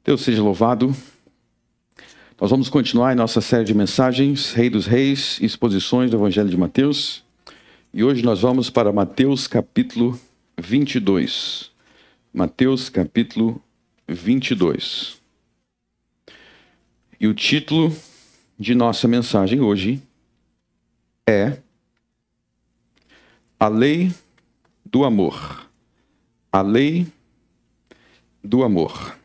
Deus seja louvado. Nós vamos continuar em nossa série de mensagens, Rei dos Reis, exposições do Evangelho de Mateus. E hoje nós vamos para Mateus capítulo 22. Mateus capítulo 22. E o título de nossa mensagem hoje é A Lei do Amor. A Lei do Amor.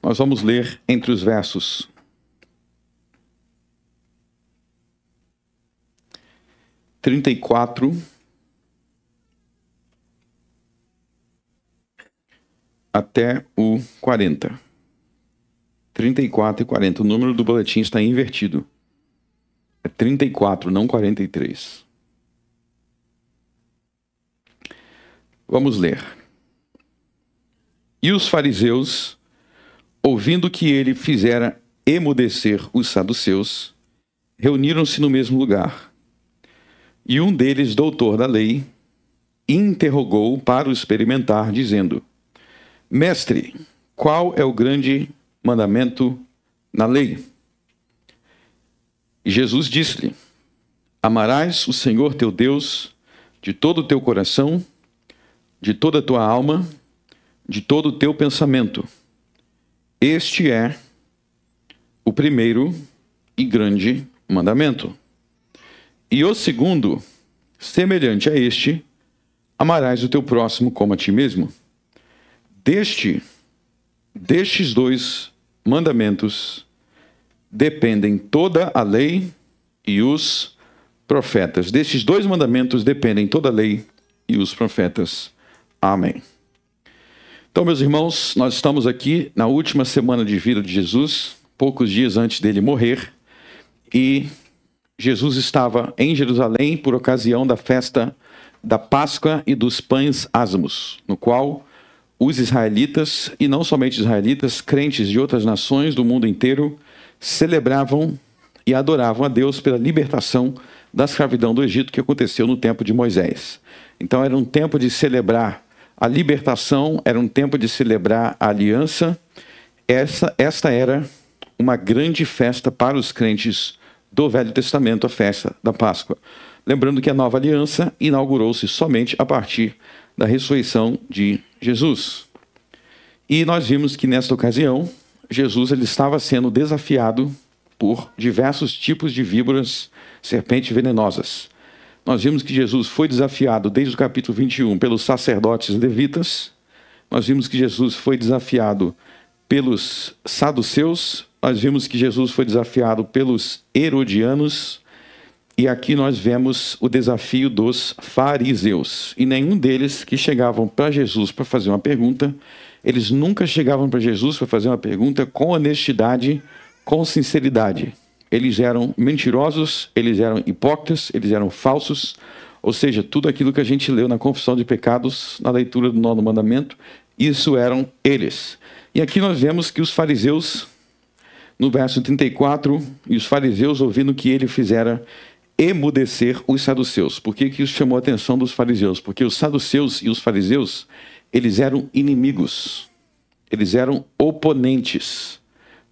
Nós vamos ler entre os versos 34 até o 40. 34 e 40. O número do boletim está invertido. É 34, não 43. Vamos ler. E os fariseus, ouvindo que ele fizera emudecer os saduceus, reuniram-se no mesmo lugar. E um deles, doutor da lei, interrogou-o para o experimentar, dizendo: Mestre, qual é o grande mandamento na lei? E Jesus disse-lhe: Amarás o Senhor teu Deus de todo o teu coração, de toda a tua alma, de todo o teu pensamento. Este é o primeiro e grande mandamento. E o segundo, semelhante a este, amarás o teu próximo como a ti mesmo. Destes dois mandamentos dependem toda a lei e os profetas. Destes dois mandamentos dependem toda a lei e os profetas. Amém. Então, meus irmãos, nós estamos aqui na última semana de vida de Jesus, poucos dias antes dele morrer, e Jesus estava em Jerusalém por ocasião da festa da Páscoa e dos pães ázimos, no qual os israelitas, e não somente israelitas, crentes de outras nações do mundo inteiro, celebravam e adoravam a Deus pela libertação da escravidão do Egito que aconteceu no tempo de Moisés. Então era um tempo de celebrar a libertação, era um tempo de celebrar a aliança. Esta era uma grande festa para os crentes do Velho Testamento, a festa da Páscoa. Lembrando que a nova aliança inaugurou-se somente a partir da ressurreição de Jesus. E nós vimos que nesta ocasião, Jesus ele estava sendo desafiado por diversos tipos de víboras, serpentes venenosas. Nós vimos que Jesus foi desafiado desde o capítulo 21 pelos sacerdotes levitas. Nós vimos que Jesus foi desafiado pelos saduceus. Nós vimos que Jesus foi desafiado pelos herodianos. E aqui nós vemos o desafio dos fariseus. E nenhum deles que chegavam para Jesus para fazer uma pergunta, eles nunca chegavam para Jesus para fazer uma pergunta com honestidade, com sinceridade. Eles eram mentirosos, eles eram hipócritas, eles eram falsos, ou seja, tudo aquilo que a gente leu na confissão de pecados, na leitura do 9º mandamento, isso eram eles. E aqui nós vemos que os fariseus, no verso 34, e os fariseus ouvindo que ele fizera emudecer os saduceus. Por que isso chamou a atenção dos fariseus? Porque os saduceus e os fariseus, eles eram inimigos, eles eram oponentes,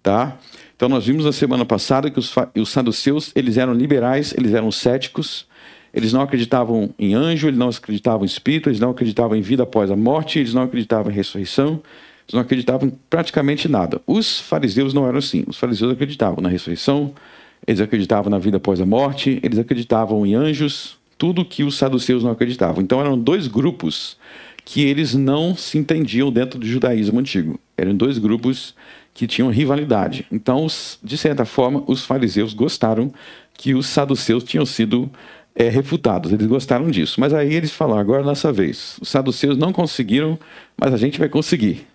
tá? Então nós vimos na semana passada que os saduceus, eles eram liberais, eles eram céticos, eles não acreditavam em anjo, eles não acreditavam em espírito, eles não acreditavam em vida após a morte, eles não acreditavam em ressurreição, eles não acreditavam em praticamente nada. Os fariseus não eram assim, os fariseus acreditavam na ressurreição, eles acreditavam na vida após a morte, eles acreditavam em anjos, tudo que os saduceus não acreditavam. Então eram dois grupos que eles não se entendiam dentro do judaísmo antigo. Eram dois grupos que tinham rivalidade. Então, de certa forma, os fariseus gostaram que os saduceus tinham sido refutados. Eles gostaram disso. Mas aí eles falaram, agora é a nossa vez. Os saduceus não conseguiram, mas a gente vai conseguir.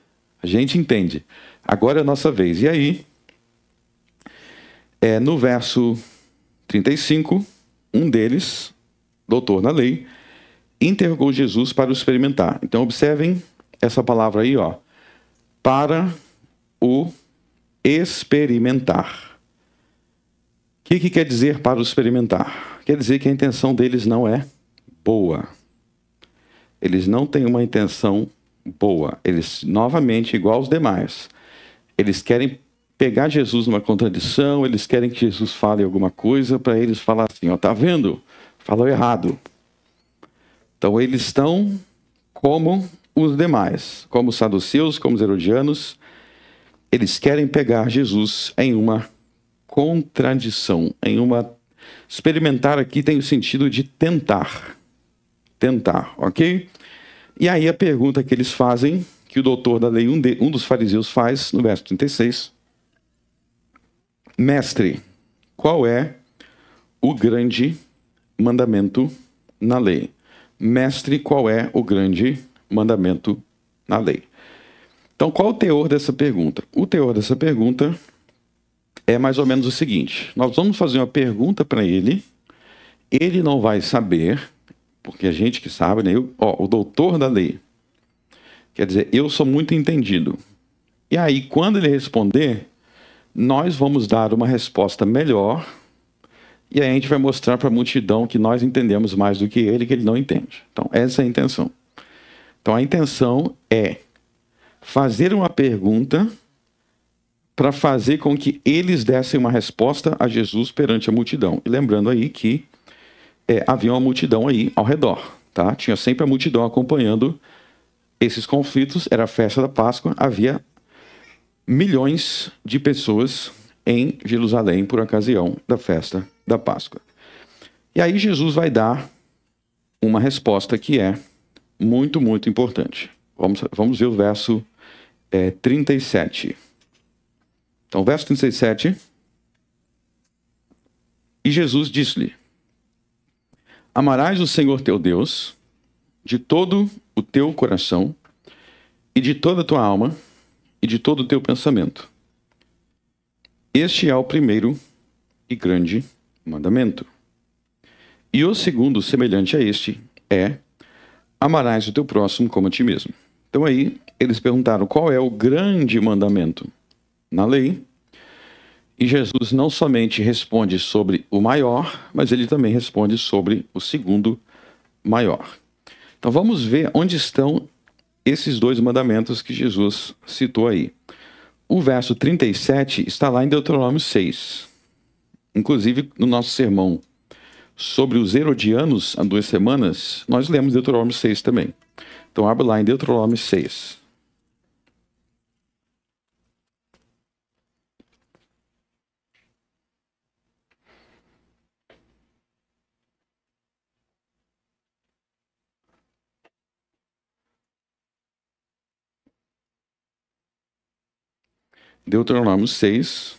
A gente entende. Agora é a nossa vez. E aí, no verso 35, um deles, doutor na lei, interrogou Jesus para o experimentar. Então, observem essa palavra aí, ó. Para o experimentar. O que quer dizer para o experimentar? Quer dizer que a intenção deles não é boa. Eles não têm uma intenção boa. Eles, novamente, igual aos demais, eles querem pegar Jesus numa contradição, eles querem que Jesus fale alguma coisa para eles falar assim, ó, tá vendo? Falou errado. Então eles estão como os demais, como os saduceus, como os herodianos. Eles querem pegar Jesus em uma contradição, em uma... Experimentar aqui tem o sentido de tentar. Tentar, ok? E aí a pergunta que eles fazem, que o doutor da lei, um dos fariseus faz, no verso 36. Mestre, qual é o grande mandamento na lei? Mestre, qual é o grande mandamento na lei? Então, qual o teor dessa pergunta? O teor dessa pergunta é mais ou menos o seguinte. Nós vamos fazer uma pergunta para ele não vai saber, porque a gente que sabe, né? O doutor da lei, quer dizer, eu sou muito entendido. E aí, quando ele responder, nós vamos dar uma resposta melhor, e aí a gente vai mostrar para a multidão que nós entendemos mais do que ele não entende. Então, essa é a intenção. Então, a intenção é fazer uma pergunta para fazer com que eles dessem uma resposta a Jesus perante a multidão. E lembrando aí que havia uma multidão aí ao redor, tá? Tinha sempre a multidão acompanhando esses conflitos, era a festa da Páscoa, havia milhões de pessoas em Jerusalém por ocasião da festa da Páscoa. E aí Jesus vai dar uma resposta que é muito, muito importante. Vamos ver o verso 37. Então, verso 37. E Jesus disse-lhe: Amarás o Senhor teu Deus de todo o teu coração e de toda a tua alma e de todo o teu pensamento. Este é o primeiro e grande mandamento. E o segundo, semelhante a este, é: amarás o teu próximo como a ti mesmo. Então aí, eles perguntaram qual é o grande mandamento na lei. E Jesus não somente responde sobre o maior, mas ele também responde sobre o segundo maior. Então vamos ver onde estão esses dois mandamentos que Jesus citou aí. O verso 37 está lá em Deuteronômio 6. Inclusive, no nosso sermão sobre os herodianos, há 2 semanas, nós lemos Deuteronômio 6 também. Então abre lá em Deuteronômio 6. Deuteronômio 6.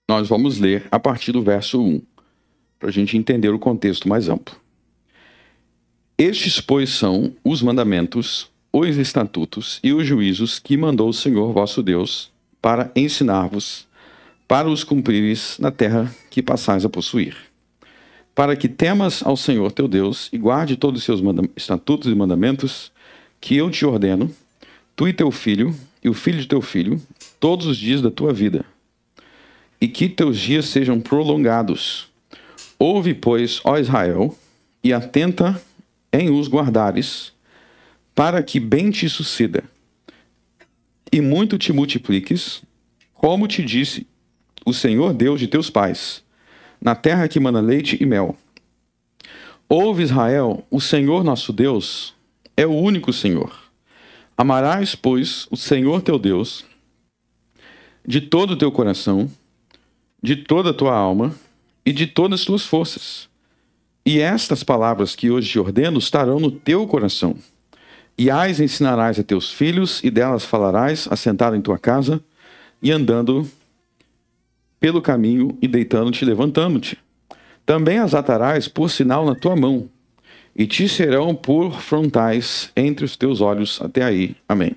Nós vamos ler a partir do verso 1, para a gente entender o contexto mais amplo. Estes, pois, são os mandamentos, os estatutos e os juízos que mandou o Senhor vosso Deus para ensinar-vos, para os cumprires na terra que passais a possuir. Para que temas ao Senhor teu Deus e guarde todos os seus estatutos e mandamentos que eu te ordeno, tu e teu filho, e o filho de teu filho, todos os dias da tua vida, e que teus dias sejam prolongados. Ouve, pois, ó Israel, e atenta em os guardares, para que bem te suceda, e muito te multipliques, como te disse o Senhor Deus de teus pais, na terra que mana leite e mel. Ouve, Israel, o Senhor nosso Deus é o único Senhor. Amarás, pois, o Senhor teu Deus de todo o teu coração, de toda a tua alma e de todas as tuas forças. E estas palavras que hoje te ordeno estarão no teu coração. E as ensinarás a teus filhos, e delas falarás, assentado em tua casa, e andando pelo caminho, e deitando-te e levantando-te. Também as atarás por sinal na tua mão, e te serão por frontais entre os teus olhos. Até aí. Amém.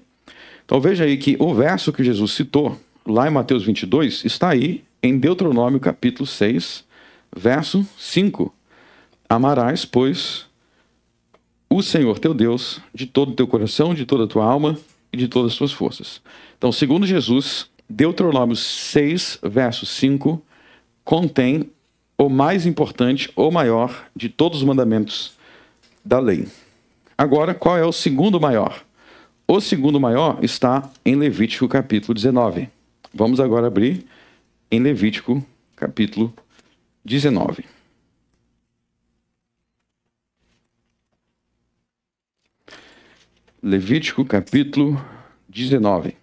Então veja aí que o verso que Jesus citou, lá em Mateus 22, está aí em Deuteronômio capítulo 6, verso 5. Amarás, pois, o Senhor teu Deus de todo o teu coração, de toda a tua alma e de todas as tuas forças. Então, segundo Jesus, Deuteronômio 6, verso 5, contém o mais importante ou maior de todos os mandamentos da lei. Agora, qual é o segundo maior? O segundo maior está em Levítico capítulo 19. Vamos agora abrir em Levítico capítulo 19. Levítico capítulo 19.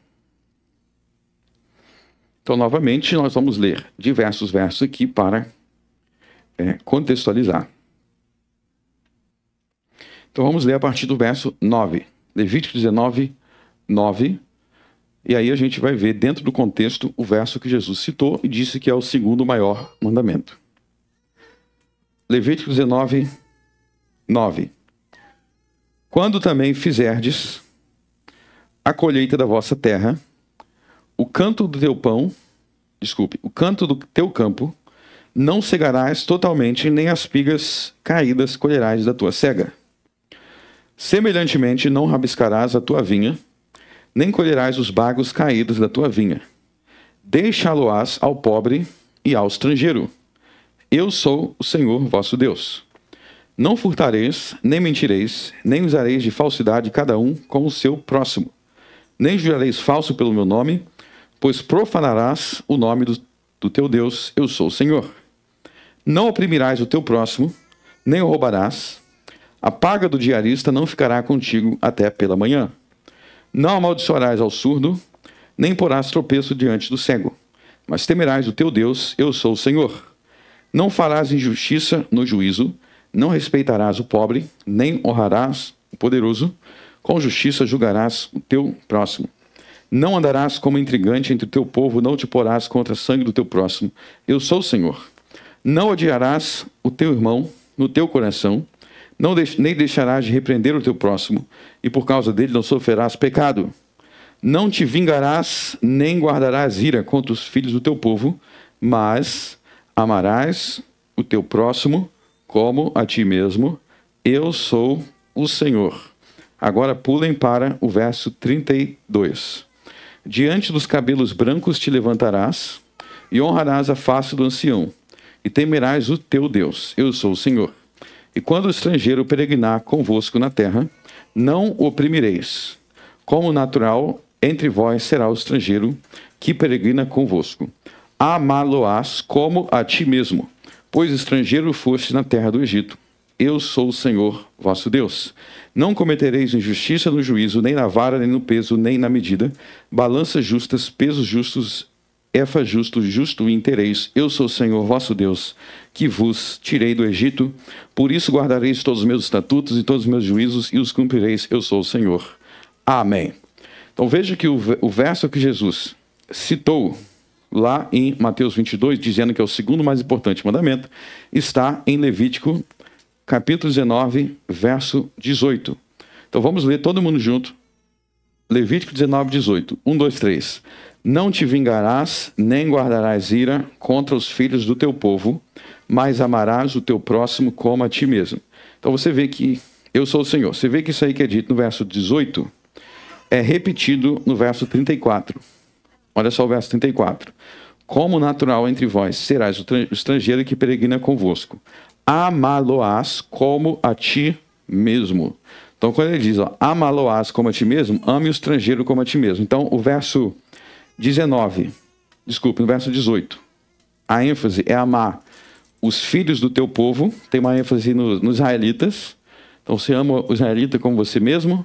Então, novamente, nós vamos ler diversos versos aqui para contextualizar. Então, vamos ler a partir do verso 9. Levítico 19, 9. E aí a gente vai ver dentro do contexto o verso que Jesus citou e disse que é o segundo maior mandamento. Levítico 19, 9. Quando também fizerdes a colheita da vossa terra, o canto do teu o canto do teu campo, não cegarás totalmente, nem as espigas caídas colherás da tua cega. Semelhantemente, não rabiscarás a tua vinha, nem colherás os bagos caídos da tua vinha. Deixá-lo-ás ao pobre e ao estrangeiro. Eu sou o Senhor vosso Deus. Não furtareis, nem mentireis, nem usareis de falsidade cada um com o seu próximo. Nem jurareis falso pelo meu nome, pois profanarás o nome do teu Deus, eu sou o Senhor. Não oprimirás o teu próximo, nem o roubarás. A paga do diarista não ficará contigo até pela manhã. Não amaldiçoarás ao surdo, nem porás tropeço diante do cego. Mas temerás o teu Deus, eu sou o Senhor. Não farás injustiça no juízo, não respeitarás o pobre, nem honrarás o poderoso. Com justiça julgarás o teu próximo. Não andarás como intrigante entre o teu povo, não te porás contra o sangue do teu próximo. Eu sou o Senhor. Não odiarás o teu irmão no teu coração, nem deixarás de repreender o teu próximo, e por causa dele não sofrerás pecado. Não te vingarás, nem guardarás ira contra os filhos do teu povo, mas amarás o teu próximo como a ti mesmo. Eu sou o Senhor. Agora pulem para o verso 32. Diante dos cabelos brancos te levantarás, e honrarás a face do ancião, e temerás o teu Deus. Eu sou o Senhor. E quando o estrangeiro peregrinar convosco na terra, não o oprimireis. Como natural, entre vós será o estrangeiro que peregrina convosco. Amá-lo-ás como a ti mesmo, pois estrangeiro foste na terra do Egito. Eu sou o Senhor vosso Deus. Não cometereis injustiça no juízo, nem na vara, nem no peso, nem na medida. Balanças justas, pesos justos, efa justo, justo intereis. Eu sou o Senhor vosso Deus, que vos tirei do Egito. Por isso guardareis todos os meus estatutos e todos os meus juízos, e os cumprireis. Eu sou o Senhor. Amém. Então veja que o verso que Jesus citou lá em Mateus 22, dizendo que é o segundo mais importante mandamento, está em Levítico capítulo 19, verso 18. Então vamos ler todo mundo junto. Levítico 19, 18. 1, 2, 3. Não te vingarás, nem guardarás ira contra os filhos do teu povo, mas amarás o teu próximo como a ti mesmo. Então você vê que eu sou o Senhor. Você vê que isso aí que é dito no verso 18 é repetido no verso 34. Olha só o verso 34. Como natural entre vós serás o estrangeiro que peregrina convosco. Amá-lo-ás como a ti mesmo. Então, quando ele diz, amá-lo-ás como a ti mesmo, ame o estrangeiro como a ti mesmo. Então, o verso 19, no verso 18, a ênfase é amar os filhos do teu povo, tem uma ênfase nos israelitas. Então, você ama o israelita como você mesmo,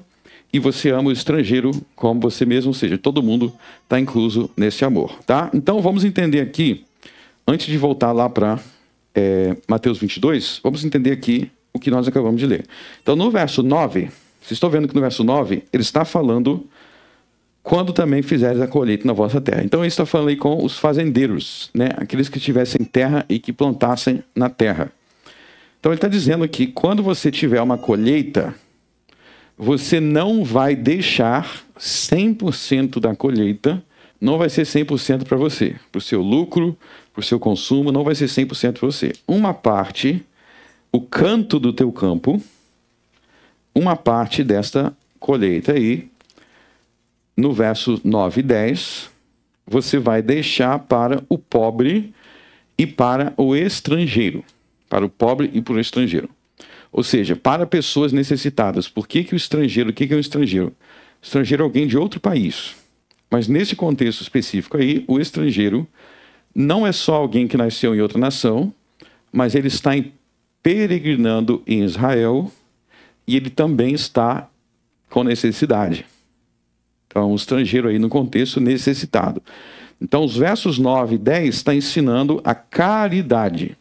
e você ama o estrangeiro como você mesmo, ou seja, todo mundo está incluso nesse amor, tá? Então, vamos entender aqui, antes de voltar lá para Mateus 22, vamos entender aqui o que nós acabamos de ler. Então, no verso 9, vocês estão vendo que no verso 9, ele está falando quando também fizeres a colheita na vossa terra. Então, ele está falando aí com os fazendeiros, né? Aqueles que tivessem terra e que plantassem na terra. Então, ele está dizendo que quando você tiver uma colheita, você não vai deixar 100% da colheita, não vai ser 100% para você, para o seu lucro, para o seu consumo, não vai ser 100% para você. Uma parte, o canto do teu campo, uma parte desta colheita aí, no verso 9 e 10, você vai deixar para o pobre e para o estrangeiro. Para o pobre e para o estrangeiro. Ou seja, para pessoas necessitadas. Por que o estrangeiro? O que é um estrangeiro? Estrangeiro é alguém de outro país. Mas nesse contexto específico aí, o estrangeiro não é só alguém que nasceu em outra nação, mas ele está peregrinando em Israel e ele também está com necessidade. Então, o estrangeiro aí no contexto necessitado. Então, os versos 9 e 10 está ensinando a caridade.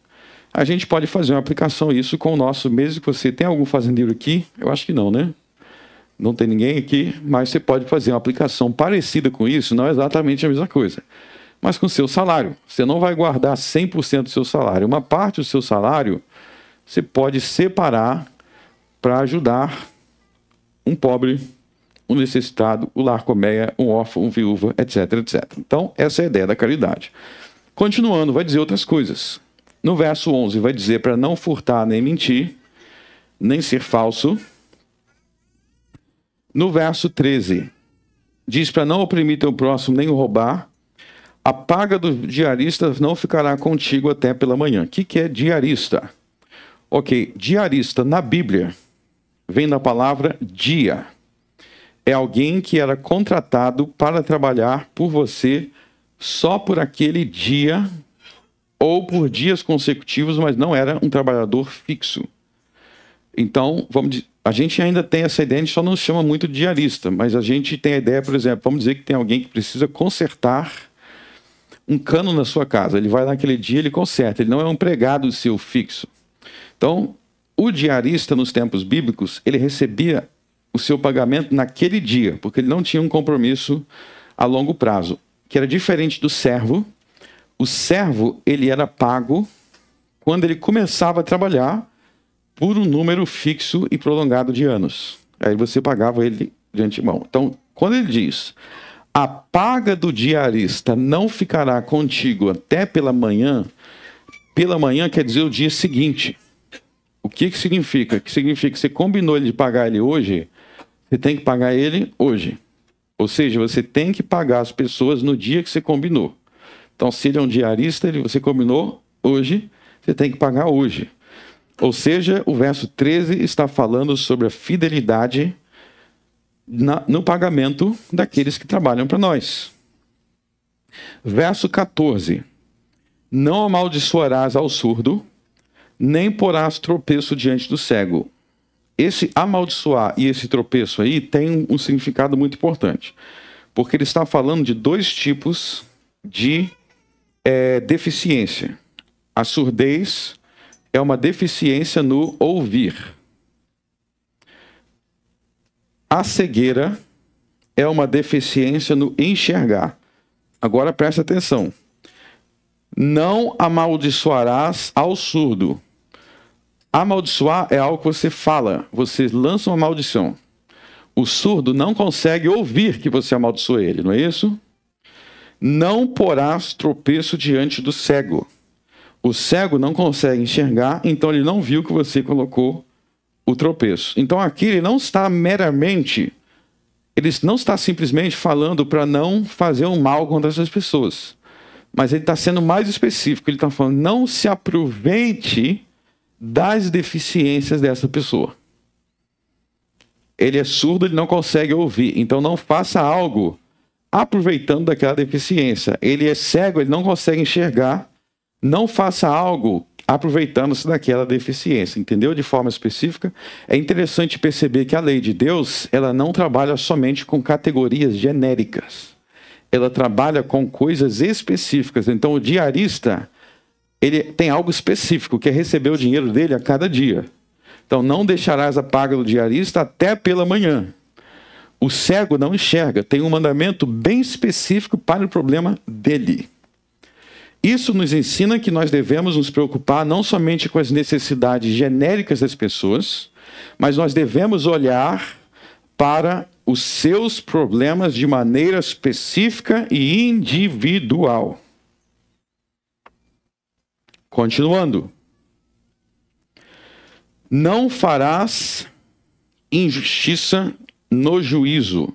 A gente pode fazer uma aplicação isso com o nosso, mesmo que você tenha algum fazendeiro aqui, eu acho que não, né? Não tem ninguém aqui, mas você pode fazer uma aplicação parecida com isso, não é exatamente a mesma coisa. Mas com o seu salário. Você não vai guardar 100% do seu salário. Uma parte do seu salário você pode separar para ajudar um pobre, um necessitado, o lar colmeia, um órfão, um viúva, etc, etc. Então, essa é a ideia da caridade. Continuando, vai dizer outras coisas. No verso 11, vai dizer para não furtar nem mentir, nem ser falso. No verso 13, diz para não oprimir teu próximo, nem roubar. A paga do diarista não ficará contigo até pela manhã. O que é diarista? Ok, diarista na Bíblia vem da palavra dia. É alguém que era contratado para trabalhar por você só por aquele dia ou por dias consecutivos, mas não era um trabalhador fixo. Então, a gente ainda tem essa ideia, a gente só não chama muito de diarista, mas a gente tem a ideia, por exemplo, vamos dizer que tem alguém que precisa consertar um cano na sua casa. Ele vai naquele dia, ele conserta, ele não é um empregado seu fixo. Então, o diarista nos tempos bíblicos, ele recebia o seu pagamento naquele dia, porque ele não tinha um compromisso a longo prazo, que era diferente do servo. O servo, ele era pago quando ele começava a trabalhar por um número fixo e prolongado de anos. Aí você pagava ele de antemão. Então, quando ele diz, a paga do diarista não ficará contigo até pela manhã quer dizer o dia seguinte. O que significa? Que significa que você combinou ele de pagar ele hoje, você tem que pagar ele hoje. Ou seja, você tem que pagar as pessoas no dia que você combinou. Então, se ele é um diarista, você combinou hoje, você tem que pagar hoje. Ou seja, o verso 13 está falando sobre a fidelidade no pagamento daqueles que trabalham para nós. Verso 14. Não amaldiçoarás ao surdo, nem porás tropeço diante do cego. Esse amaldiçoar e esse tropeço aí tem um significado muito importante. Porque ele está falando de dois tipos de deficiência. A surdez é uma deficiência no ouvir. A cegueira é uma deficiência no enxergar. Agora presta atenção. Não amaldiçoarás ao surdo. Amaldiçoar é algo que você fala, você lança uma maldição. O surdo não consegue ouvir que você amaldiçoa ele, não é isso? Não porás tropeço diante do cego. O cego não consegue enxergar, então ele não viu que você colocou o tropeço. Então aqui ele não está simplesmente falando para não fazer um mal contra essas pessoas. Mas ele está sendo mais específico, ele está falando, não se aproveite das deficiências dessa pessoa. Ele é surdo, ele não consegue ouvir, então não faça algo aproveitando daquela deficiência. Ele é cego, ele não consegue enxergar, não faça algo aproveitando-se daquela deficiência, entendeu? De forma específica. É interessante perceber que a lei de Deus, ela não trabalha somente com categorias genéricas. Ela trabalha com coisas específicas. Então, o diarista, ele tem algo específico, que é receber o dinheiro dele a cada dia. Então, não deixarás a paga do diarista até pela manhã. O cego não enxerga, tem um mandamento bem específico para o problema dele. Isso nos ensina que nós devemos nos preocupar não somente com as necessidades genéricas das pessoas, mas nós devemos olhar para os seus problemas de maneira específica e individual. Continuando. Não farás injustiça no juízo.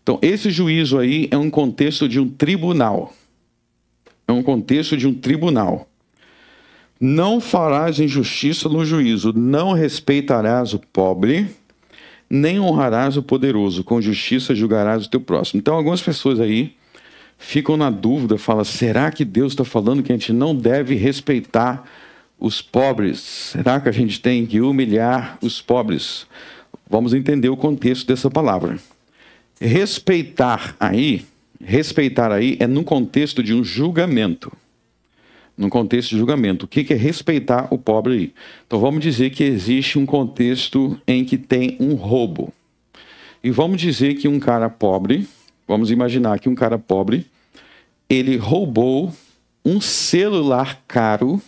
Então, esse juízo aí é um contexto de um tribunal. É um contexto de um tribunal. Não farás injustiça no juízo, não respeitarás o pobre, nem honrarás o poderoso, com justiça julgarás o teu próximo. Então, algumas pessoas aí ficam na dúvida, falam, será que Deus está falando que a gente não deve respeitar os pobres? Será que a gente tem que humilhar os pobres? Vamos entender o contexto dessa palavra. Respeitar aí é num contexto de um julgamento. Num contexto de julgamento. O que é respeitar o pobre aí? Então vamos dizer que existe um contexto em que tem um roubo. E vamos dizer que um cara pobre, vamos imaginar que um cara pobre, ele roubou um celular caro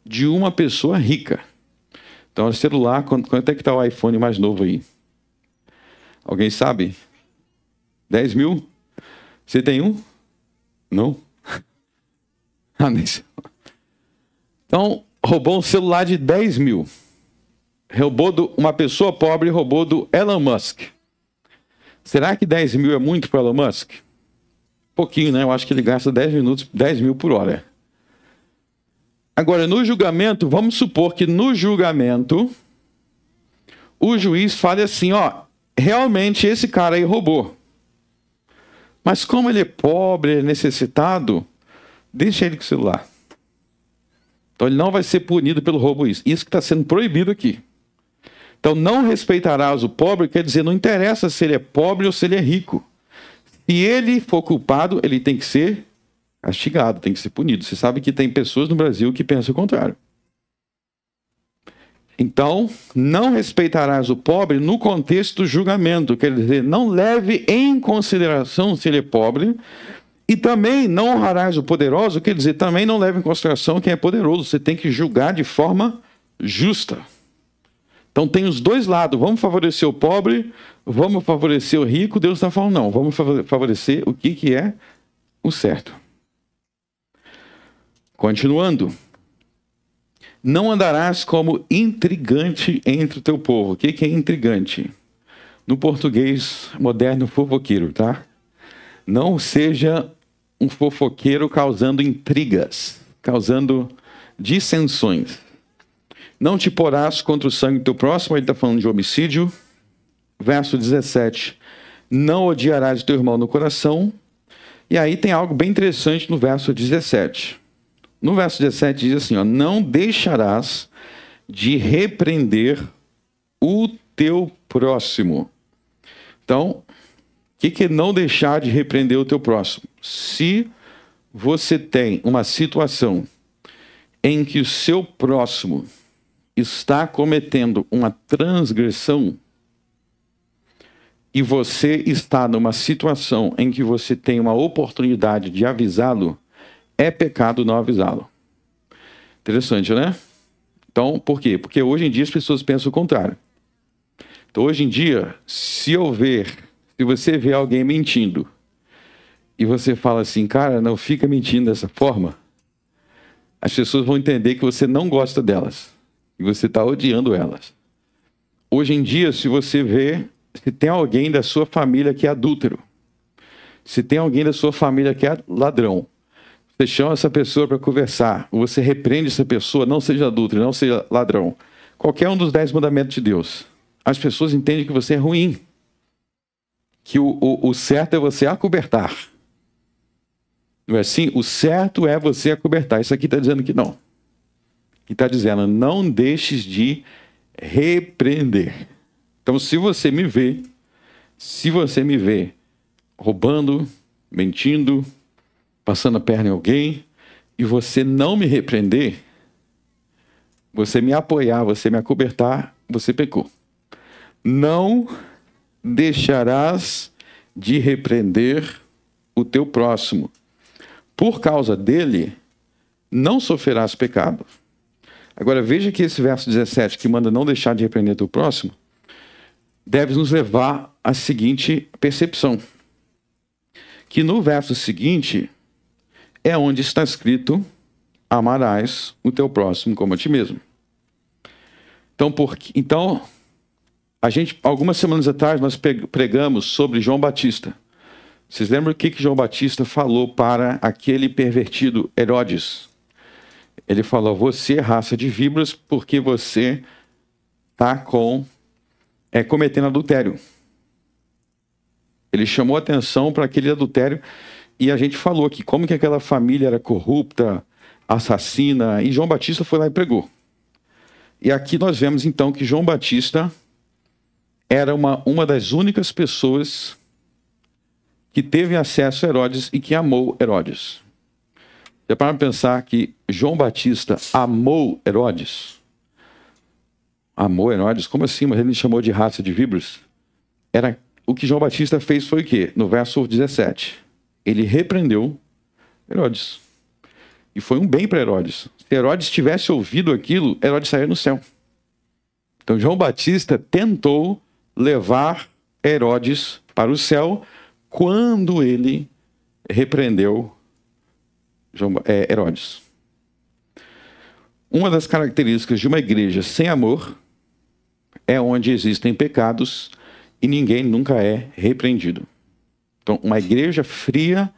de uma pessoa rica. Então o celular, quanto é que está o iPhone mais novo aí? Alguém sabe? 10 mil? Você tem um? Não? Então, roubou um celular de 10 mil. Roubou uma pessoa pobre, roubou do Elon Musk. Será que 10 mil é muito para Elon Musk? Pouquinho, né? Eu acho que ele gasta 10 mil por hora. Agora, no julgamento, vamos supor que no julgamento, o juiz fale assim, ó, realmente esse cara aí roubou. Mas como ele é pobre, é necessitado, deixa ele com o celular. Então ele não vai ser punido pelo roubo isso. Isso que está sendo proibido aqui. Então não respeitarás o pobre, quer dizer, não interessa se ele é pobre ou se ele é rico. Se ele for culpado, ele tem que ser castigado, tem que ser punido. Você sabe que tem pessoas no Brasil que pensam o contrário. Então, não respeitarás o pobre no contexto do julgamento. Quer dizer, não leve em consideração se ele é pobre. E também não honrarás o poderoso, quer dizer, também não leve em consideração quem é poderoso. Você tem que julgar de forma justa. Então tem os dois lados. Vamos favorecer o pobre, vamos favorecer o rico. Deus está falando, não. Vamos favorecer o que é o certo. Continuando. Não andarás como intrigante entre o teu povo. O que é intrigante? No português moderno, fofoqueiro, tá? Não seja um fofoqueiro causando intrigas, causando dissensões. Não te porás contra o sangue do teu próximo, ele está falando de homicídio. Verso 17. Não odiarás o teu irmão no coração. E aí tem algo bem interessante no verso 17. No verso 17 diz assim, ó, não deixarás de repreender o teu próximo. Então, o que é não deixar de repreender o teu próximo? Se você tem uma situação em que o seu próximo está cometendo uma transgressão e você está numa situação em que você tem uma oportunidade de avisá-lo, é pecado não avisá-lo. Interessante, né? Então, por quê? Porque hoje em dia as pessoas pensam o contrário. Então, hoje em dia, se você vê alguém mentindo e você fala assim, cara, não fica mentindo dessa forma, as pessoas vão entender que você não gosta delas e você está odiando elas. Hoje em dia, se tem alguém da sua família que é adúltero, se tem alguém da sua família que é ladrão, você chama essa pessoa para conversar, ou você repreende essa pessoa, não seja adúltero, não seja ladrão. Qualquer um dos 10 mandamentos de Deus. As pessoas entendem que você é ruim. Que o certo é você acobertar. Não é assim? O certo é você acobertar. Isso aqui está dizendo que não. E está dizendo, não deixes de repreender. Então, se você me vê roubando, mentindo, passando a perna em alguém, e você não me repreender, você me apoiar, você me acobertar, você pecou. Não deixarás de repreender o teu próximo. Por causa dele, não sofrerás pecado. Agora veja que esse verso 17, que manda não deixar de repreender o teu próximo, deve nos levar à seguinte percepção. Que no verso seguinte é onde está escrito, amarás o teu próximo como a ti mesmo. Então, Algumas semanas atrás, nós pregamos sobre João Batista. Vocês lembram o que João Batista falou para aquele pervertido Herodes? Ele falou: você é raça de víboras porque você está cometendo adultério. Ele chamou atenção para aquele adultério e a gente falou aqui como que aquela família era corrupta, assassina, e João Batista foi lá e pregou. E aqui nós vemos então que João Batista era uma das únicas pessoas que teve acesso a Herodes e que amou Herodes. Você para pensar que João Batista amou Herodes? Amou Herodes? Como assim? Mas ele chamou de raça de víboras? O que João Batista fez foi o quê? No verso 17. Ele repreendeu Herodes. E foi um bem para Herodes. Se Herodes tivesse ouvido aquilo, Herodes sairia no céu. Então João Batista tentou levar Herodes para o céu quando ele repreendeu Herodes. Uma das características de uma igreja sem amor é onde existem pecados e ninguém nunca é repreendido. Então, uma igreja fria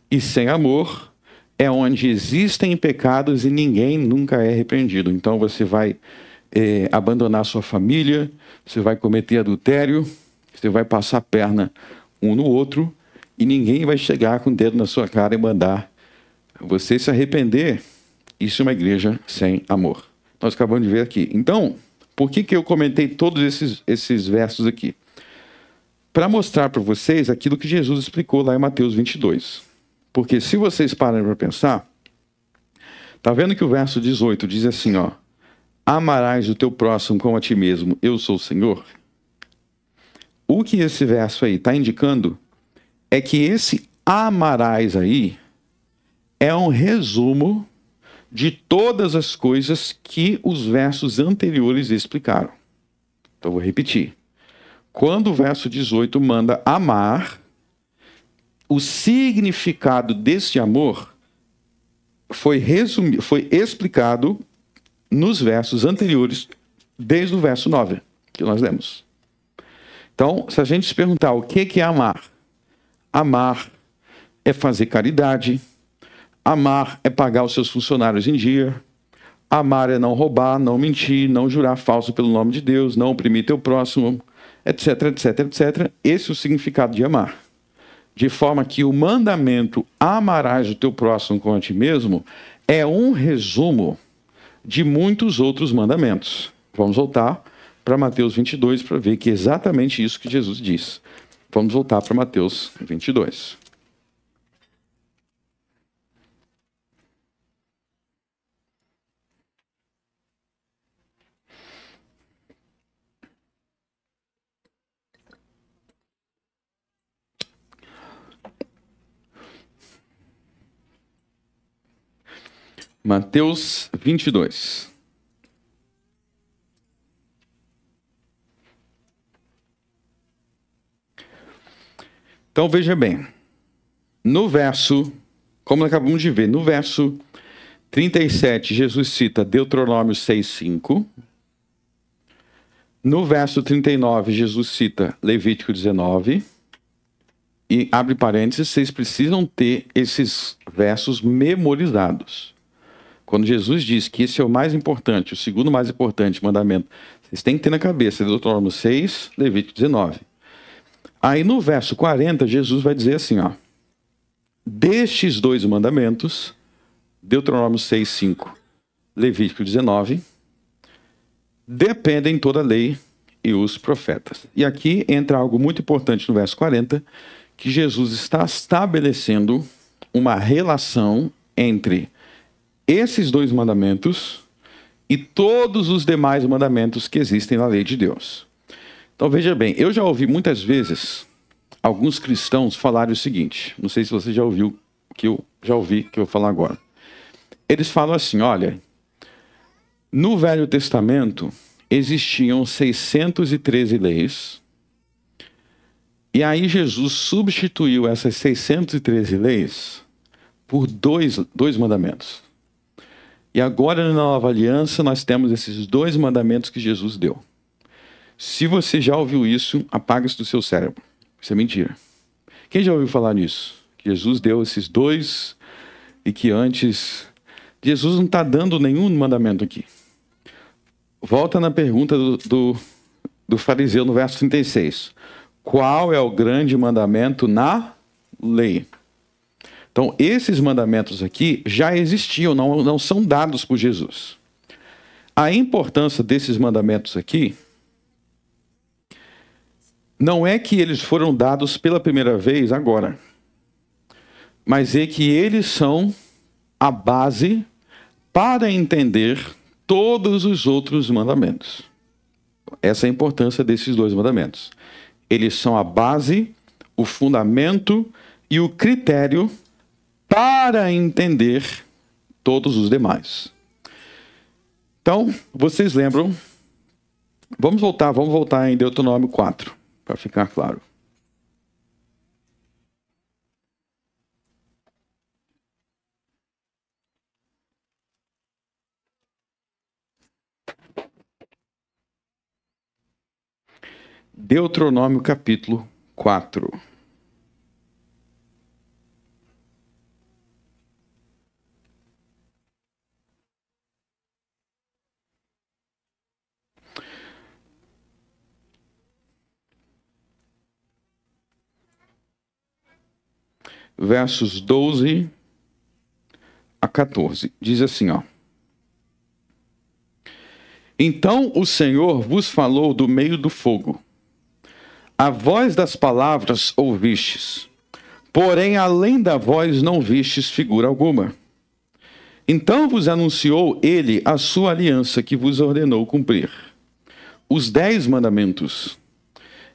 e sem amor é onde existem pecados e ninguém nunca é repreendido. Então, você vai abandonar sua família, você vai cometer adultério, você vai passar a perna um no outro e ninguém vai chegar com o dedo na sua cara e mandar você se arrepender. Isso é uma igreja sem amor. Nós acabamos de ver aqui. Então, por que eu comentei todos esses versos aqui? Para mostrar para vocês aquilo que Jesus explicou lá em Mateus 22. Porque se vocês pararem para pensar, tá vendo que o verso 18 diz assim, ó: amarás o teu próximo como a ti mesmo, eu sou o Senhor? O que esse verso aí está indicando é que esse amarás aí é um resumo de todas as coisas que os versos anteriores explicaram. Então, vou repetir. Quando o verso 18 manda amar, o significado desse amor foi explicado nos versos anteriores, desde o verso 9, que nós lemos. Então, se a gente se perguntar o que é amar? Amar é fazer caridade. Amar é pagar os seus funcionários em dia. Amar é não roubar, não mentir, não jurar falso pelo nome de Deus, não oprimir teu próximo, etc, etc, etc. Esse é o significado de amar. De forma que o mandamento amarás o teu próximo como a ti mesmo é um resumo de muitos outros mandamentos. Vamos voltar para Mateus 22 para ver que é exatamente isso que Jesus diz. Vamos voltar para Mateus 22. Mateus 22. Então veja bem, no verso, como acabamos de ver, no verso 37, Jesus cita Deuteronômio 6:5. No verso 39, Jesus cita Levítico 19. E abre parênteses, vocês precisam ter esses versos memorizados. Quando Jesus diz que esse é o mais importante, o segundo mais importante mandamento, vocês têm que ter na cabeça Deuteronômio 6, Levítico 19. Aí no verso 40, Jesus vai dizer assim, ó: destes dois mandamentos, Deuteronômio 6:5, Levítico 19, dependem toda a lei e os profetas. E aqui entra algo muito importante no verso 40, que Jesus está estabelecendo uma relação entre esses dois mandamentos e todos os demais mandamentos que existem na lei de Deus. Então veja bem, eu já ouvi muitas vezes alguns cristãos falarem o seguinte, não sei se você já ouviu o que eu já ouvi, que eu vou falar agora. Eles falam assim, olha, no Velho Testamento existiam 613 leis, e aí Jesus substituiu essas 613 leis por dois mandamentos. E agora na Nova Aliança nós temos esses dois mandamentos que Jesus deu. Se você já ouviu isso, apaga isso do seu cérebro. Isso é mentira. Quem já ouviu falar nisso? Que Jesus deu esses dois e que antes... Jesus não está dando nenhum mandamento aqui. Volta na pergunta do fariseu no verso 36. Qual é o grande mandamento na lei? Então, esses mandamentos aqui já existiam, não são dados por Jesus. A importância desses mandamentos aqui não é que eles foram dados pela primeira vez agora, mas é que eles são a base para entender todos os outros mandamentos. Essa é a importância desses dois mandamentos. Eles são a base, o fundamento e o critério para entender todos os demais. Então, vocês lembram? Vamos voltar em Deuteronômio 4, para ficar claro. Deuteronômio capítulo 4. Versos 12 a 14. Diz assim, ó. Então o Senhor vos falou do meio do fogo. A voz das palavras ouvistes, porém além da voz não vistes figura alguma. Então vos anunciou ele a sua aliança que vos ordenou cumprir, os 10 mandamentos,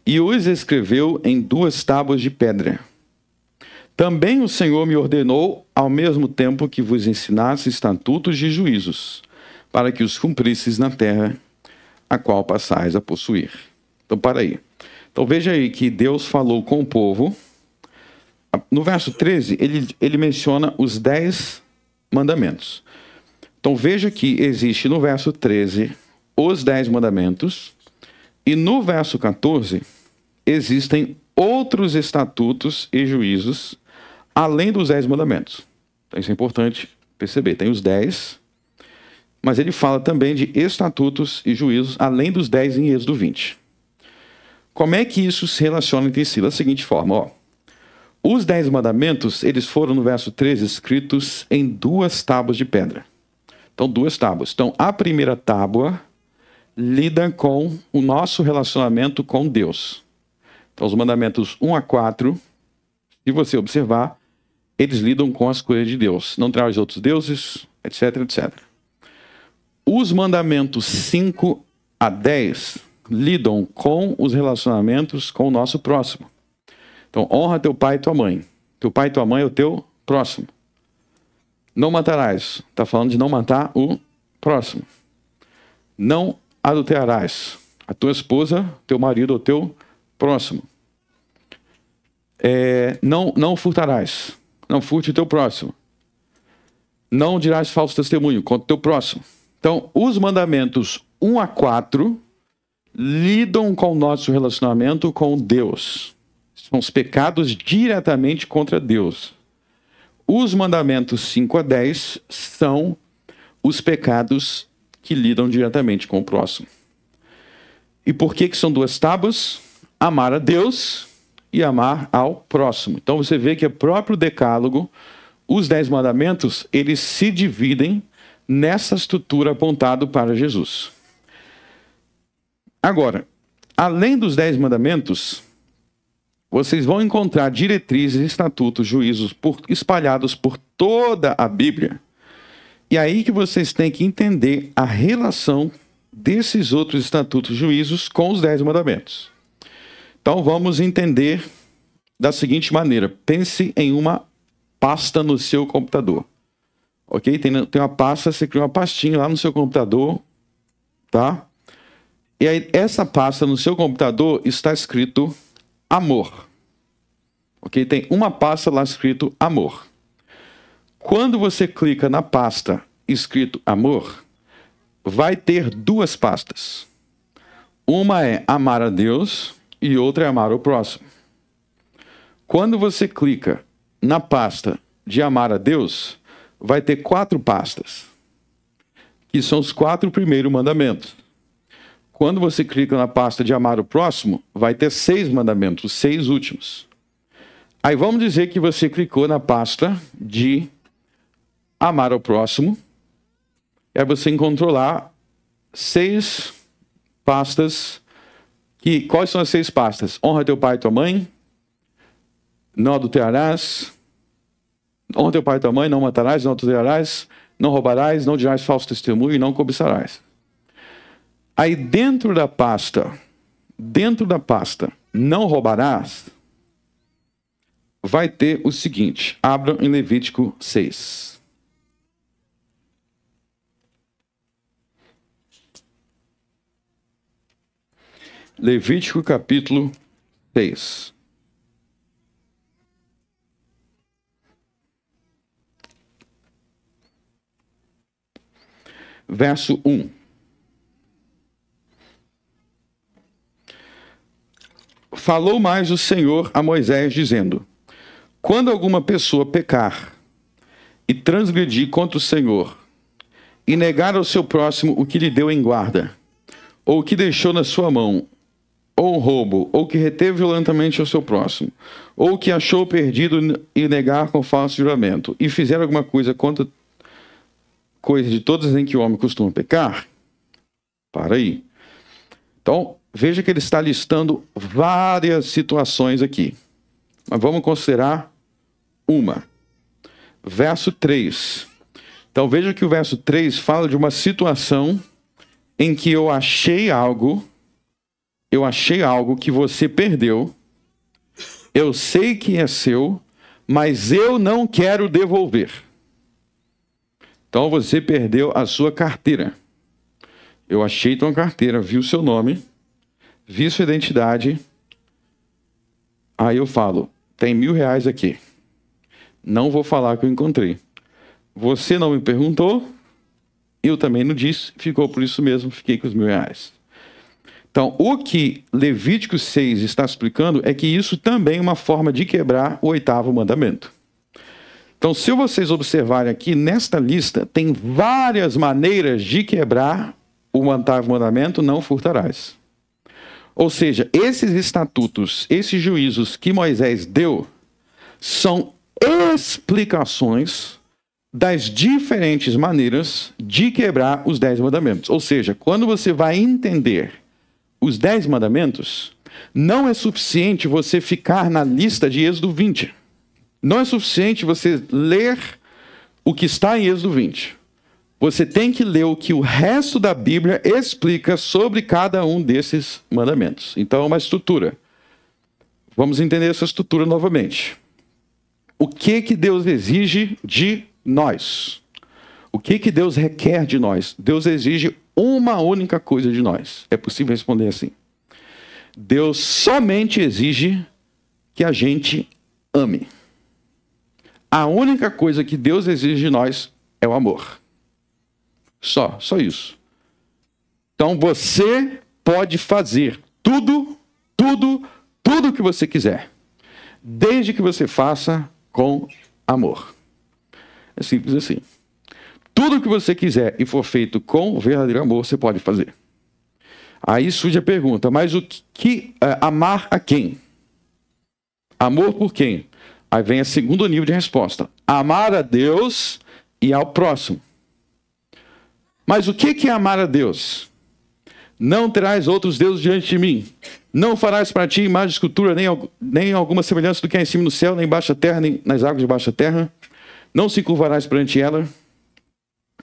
e os escreveu em 2 tábuas de pedra. Também o Senhor me ordenou, ao mesmo tempo que vos ensinasse estatutos e juízos, para que os cumprisses na terra, a qual passais a possuir. Então, para aí. Então, veja aí que Deus falou com o povo. No verso 13, ele menciona os 10 mandamentos. Então, veja que existe no verso 13 os 10 mandamentos. E no verso 14, existem outros estatutos e juízos, além dos 10 mandamentos. Então, isso é importante perceber. Tem os 10, mas ele fala também de estatutos e juízos, além dos 10 em Êxodo 20. Como é que isso se relaciona entre si? Da seguinte forma, ó. Os 10 mandamentos, eles foram, no verso 13, escritos em 2 tábuas de pedra. Então, 2 tábuas. Então, a primeira tábua lida com o nosso relacionamento com Deus. Então, os mandamentos 1 a 4, se você observar, eles lidam com as coisas de Deus. Não traz outros deuses, etc, etc. Os mandamentos 5 a 10 lidam com os relacionamentos com o nosso próximo. Então, honra teu pai e tua mãe. Teu pai e tua mãe é o teu próximo. Não matarás. Está falando de não matar o próximo. Não adulterarás. A tua esposa, teu marido é o teu próximo. Não furtarás. Não furte o teu próximo. Não dirás falso testemunho contra o teu próximo. Então, os mandamentos 1 a 4 lidam com o nosso relacionamento com Deus. São os pecados diretamente contra Deus. Os mandamentos 5 a 10 são os pecados que lidam diretamente com o próximo. E por que são 2 tábuas? Amar a Deus e amar ao próximo. Então você vê que o próprio decálogo, os 10 mandamentos, eles se dividem nessa estrutura apontada para Jesus. Agora, além dos 10 mandamentos, vocês vão encontrar diretrizes, estatutos, juízos espalhados por toda a Bíblia. E aí que vocês têm que entender a relação desses outros estatutos, juízos com os 10 mandamentos. Então vamos entender da seguinte maneira. Pense em uma pasta no seu computador. Ok? Tem uma pasta, você cria uma pastinha lá no seu computador, tá? E aí, essa pasta no seu computador está escrito amor. Ok? Tem uma pasta lá escrito amor. Quando você clica na pasta escrito amor, vai ter 2 pastas. Uma é amar a Deus e outra é amar o próximo. Quando você clica na pasta de amar a Deus, vai ter 4 pastas, que são os 4 primeiros mandamentos. Quando você clica na pasta de amar o próximo, vai ter 6 mandamentos, os 6 últimos. Aí vamos dizer que você clicou na pasta de amar ao próximo, e aí você encontrou lá 6 pastas. Quais são as 6 pastas? Honra teu pai e tua mãe, não adulterarás, honra teu pai e tua mãe, não matarás, não adulterarás, não roubarás, não dirás falso testemunho e não cobiçarás. Aí dentro da pasta, não roubarás, vai ter o seguinte, abra em Levítico 6. Levítico capítulo 6. Verso 1. Falou mais o Senhor a Moisés, dizendo: quando alguma pessoa pecar e transgredir contra o Senhor, e negar ao seu próximo o que lhe deu em guarda, ou o que deixou na sua mão, ou roubo, ou que reteve violentamente ao seu próximo, ou que achou perdido e negar com falso juramento, e fizer alguma coisa contra coisa de todas em que o homem costuma pecar, para aí. Então, veja que ele está listando várias situações aqui. Mas vamos considerar uma. Verso 3. Então, veja que o verso 3 fala de uma situação em que eu achei algo que você perdeu, eu sei que é seu, mas eu não quero devolver. Então você perdeu a sua carteira. Eu achei tua carteira, vi o seu nome, vi sua identidade, aí eu falo, tem R$1.000 aqui. Não vou falar que eu encontrei. Você não me perguntou, eu também não disse, ficou por isso mesmo, fiquei com os R$1.000. Então, o que Levítico 6 está explicando é que isso também é uma forma de quebrar o 8º mandamento. Então, se vocês observarem aqui, nesta lista, tem várias maneiras de quebrar o 8º mandamento, não furtarás. Ou seja, esses estatutos, esses juízos que Moisés deu, são explicações das diferentes maneiras de quebrar os 10 mandamentos. Ou seja, quando você vai entender os 10 mandamentos, não é suficiente você ficar na lista de Êxodo 20. Não é suficiente você ler o que está em Êxodo 20. Você tem que ler o que o resto da Bíblia explica sobre cada um desses mandamentos. Então é uma estrutura. Vamos entender essa estrutura novamente. O que Deus exige de nós? O que Deus requer de nós? Deus exige uma única coisa de nós. É possível responder assim. Deus somente exige que a gente ame. A única coisa que Deus exige de nós é o amor. Só isso. Então você pode fazer tudo que você quiser, desde que você faça com amor. É simples assim. Tudo que você quiser e for feito com verdadeiro amor, você pode fazer. Aí surge a pergunta, mas o que amar a quem? Amor por quem? Aí vem o segundo nível de resposta. Amar a Deus e ao próximo. Mas o que é amar a Deus? Não terás outros deuses diante de mim. Não farás para ti imagem de escultura, nem alguma semelhança do que há em cima no céu, nem embaixo da terra, nem nas águas debaixo da terra. Não se curvarás perante ela.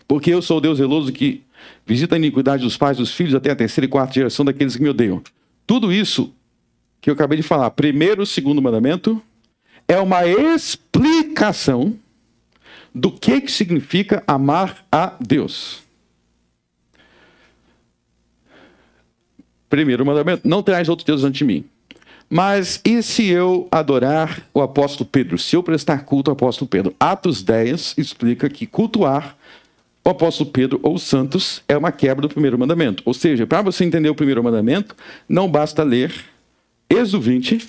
Porque eu sou o Deus zeloso que visita a iniquidade dos pais, dos filhos, até a 3ª e 4ª geração daqueles que me odeiam. Tudo isso que eu acabei de falar, primeiro e segundo mandamento, é uma explicação do que significa amar a Deus. Primeiro mandamento, não terás outros deuses ante mim. Mas e se eu adorar o apóstolo Pedro? Se eu prestar culto ao apóstolo Pedro? Atos 10 explica que cultuar o apóstolo Pedro ou os santos é uma quebra do primeiro mandamento. Ou seja, para você entender o primeiro mandamento, não basta ler Êxodo 20,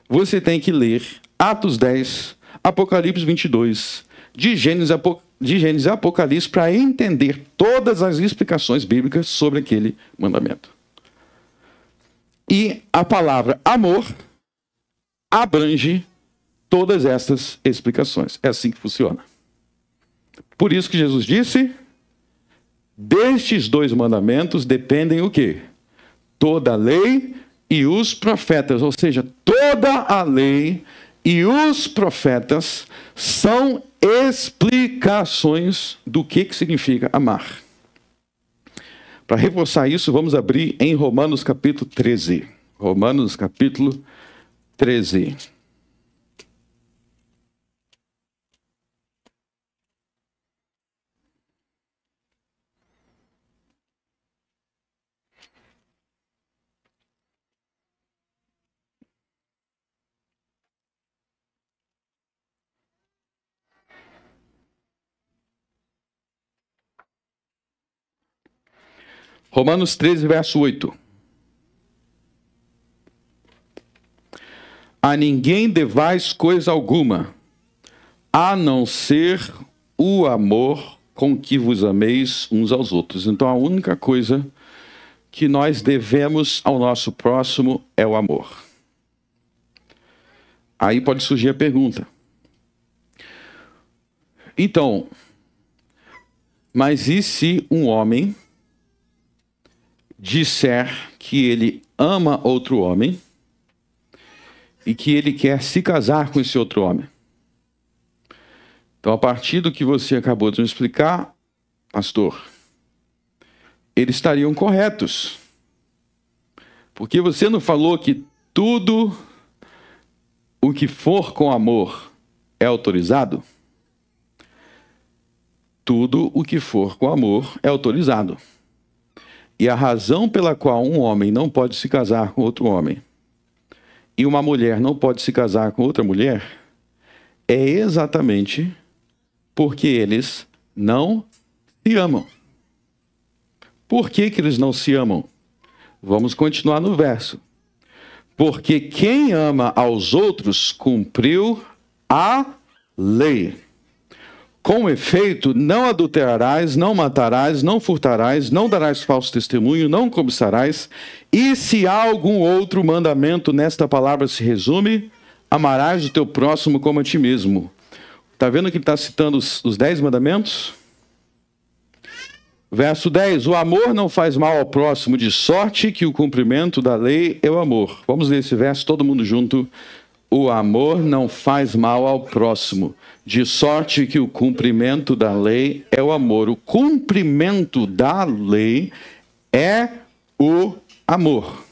você tem que ler Atos 10, Apocalipse 22, de Gênesis a Apocalipse, para entender todas as explicações bíblicas sobre aquele mandamento. E a palavra amor abrange todas essas explicações. É assim que funciona. Por isso que Jesus disse, destes 2 mandamentos dependem o quê? Toda a lei e os profetas. Ou seja, toda a lei e os profetas são explicações do que significa amar. Para reforçar isso, vamos abrir em Romanos capítulo 13. Romanos capítulo 13. Romanos 13, verso 8. A ninguém devais coisa alguma, a não ser o amor com que vos ameis uns aos outros. Então a única coisa que nós devemos ao nosso próximo é o amor. Aí pode surgir a pergunta. Então, mas e se um homem disser que ele ama outro homem e que ele quer se casar com esse outro homem? Então, a partir do que você acabou de me explicar, pastor, eles estariam corretos. Porque você não falou que tudo o que for com amor é autorizado? Tudo o que for com amor é autorizado. E a razão pela qual um homem não pode se casar com outro homem e uma mulher não pode se casar com outra mulher é exatamente porque eles não se amam. Por que eles não se amam? Vamos continuar no verso. Porque quem ama aos outros cumpriu a lei. Com efeito, não adulterarás, não matarás, não furtarás, não darás falso testemunho, não cobiçarás. E se há algum outro mandamento nesta palavra se resume, amarás o teu próximo como a ti mesmo. Está vendo que ele está citando os 10 mandamentos? Verso 10, o amor não faz mal ao próximo, de sorte que o cumprimento da lei é o amor. Vamos ler esse verso todo mundo junto. O amor não faz mal ao próximo, de sorte que o cumprimento da lei é o amor. O cumprimento da lei é o amor.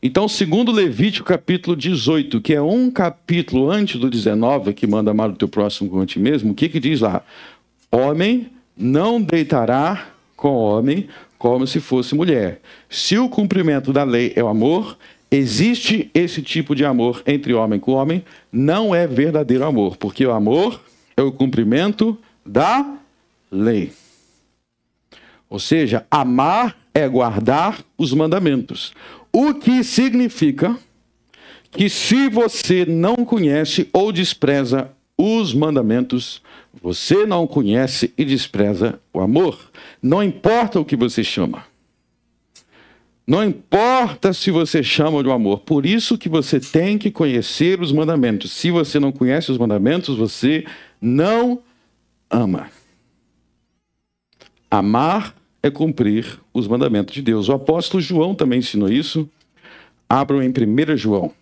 Então, segundo Levítico capítulo 18, que é um capítulo antes do 19, que manda amar o teu próximo como a ti mesmo, o que diz lá? Homem não deitará com homem como se fosse mulher. Se o cumprimento da lei é o amor, existe esse tipo de amor entre homem com homem, não é verdadeiro amor, porque o amor é o cumprimento da lei. Ou seja, amar é guardar os mandamentos. O que significa que se você não conhece ou despreza os mandamentos, você não conhece e despreza o amor. Não importa o que você chama. Não importa se você chama de amor. Por isso que você tem que conhecer os mandamentos. Se você não conhece os mandamentos, você não ama. Amar é cumprir os mandamentos de Deus. O apóstolo João também ensinou isso. Abram em 1 João.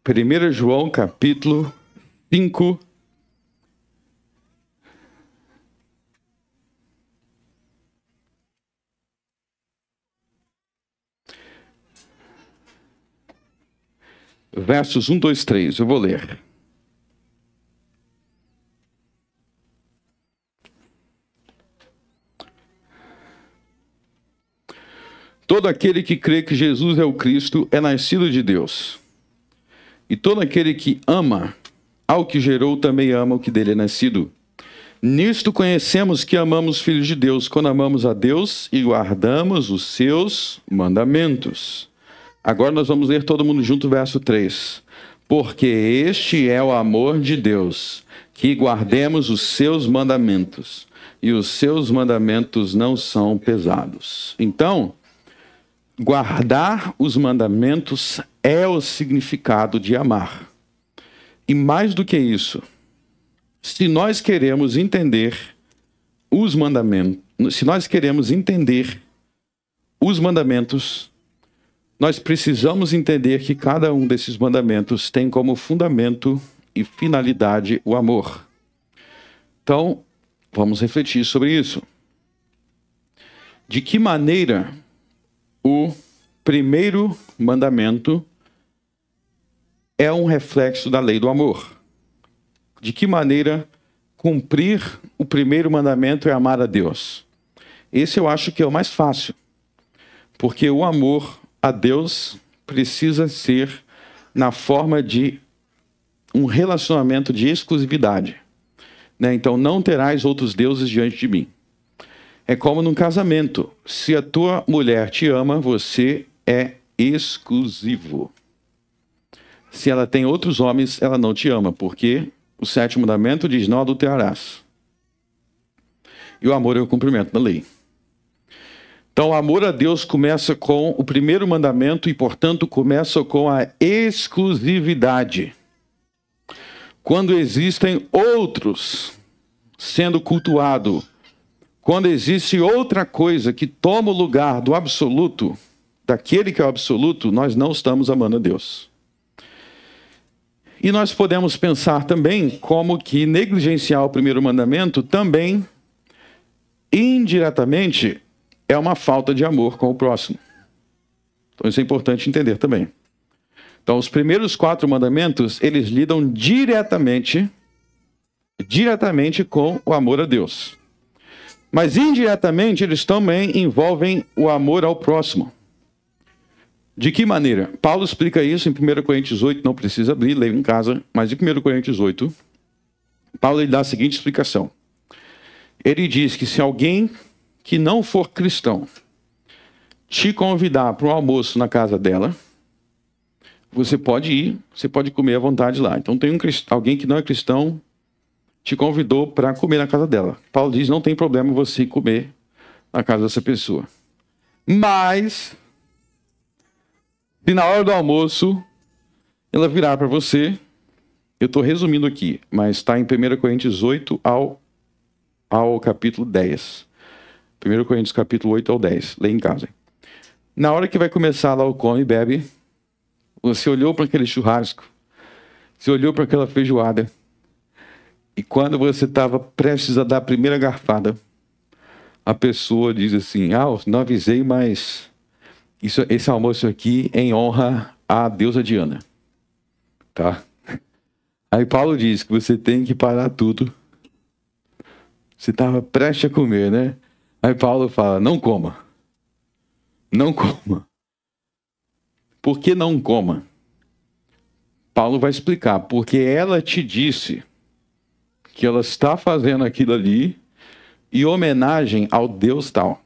1 João, capítulo 5. Versos 1, 2, 3. Eu vou ler. todo aquele que crê que Jesus é o Cristo é nascido de Deus. E todo aquele que ama ao que gerou também ama o que dele é nascido. Nisto conhecemos que amamos filhos de Deus, quando amamos a Deus e guardamos os seus mandamentos. Agora nós vamos ler todo mundo junto o verso 3. Porque este é o amor de Deus, que guardemos os seus mandamentos, e os seus mandamentos não são pesados. Então, guardar os mandamentos é o significado de amar. E mais do que isso, se nós queremos entender os mandamentos, nós precisamos entender que cada um desses mandamentos tem como fundamento e finalidade o amor. Então, vamos refletir sobre isso. De que maneira o primeiro mandamento é um reflexo da lei do amor? De que maneira cumprir o primeiro mandamento é amar a Deus? Esse eu acho que é o mais fácil, porque o amor a Deus precisa ser na forma de um relacionamento de exclusividade, né? Então, não terás outros deuses diante de mim. É como num casamento. Se a tua mulher te ama, você é exclusivo. Se ela tem outros homens, ela não te ama, porque o 7º mandamento diz: não adulterarás. E o amor é o cumprimento da lei. Então, o amor a Deus começa com o primeiro mandamento e, portanto, começa com a exclusividade. Quando existem outros sendo cultuados, quando existe outra coisa que toma o lugar do absoluto, daquele que é o absoluto, nós não estamos amando a Deus. E nós podemos pensar também como que negligenciar o primeiro mandamento também, indiretamente, é uma falta de amor com o próximo. Então isso é importante entender também. Então os primeiros 4 mandamentos, eles lidam diretamente com o amor a Deus. Mas indiretamente eles também envolvem o amor ao próximo. De que maneira? Paulo explica isso em 1 Coríntios 8, não precisa abrir, leio em casa, mas em 1 Coríntios 8, Paulo ele dá a seguinte explicação. Ele diz que se alguém que não for cristão te convidar para um almoço na casa dela, você pode ir, você pode comer à vontade lá. Então tem alguém que não é cristão te convidou para comer na casa dela. Paulo diz, não tem problema você comer na casa dessa pessoa. Mas, se na hora do almoço ela virar para você, eu estou resumindo aqui, mas está em 1 Coríntios 8 ao capítulo 10. 1 Coríntios capítulo 8 ao 10, lê em casa. Na hora que vai começar lá o come e bebe, você olhou para aquele churrasco, você olhou para aquela feijoada, e quando você estava prestes a dar a primeira garfada, a pessoa diz assim, não avisei, mas esse almoço aqui é em honra à deusa Diana. Tá? Aí Paulo diz que você tem que parar tudo. Você estava prestes a comer, né? Aí Paulo fala, não coma. Não coma. Por que não coma? Paulo vai explicar. Porque ela te disse que ela está fazendo aquilo ali em homenagem ao Deus tal.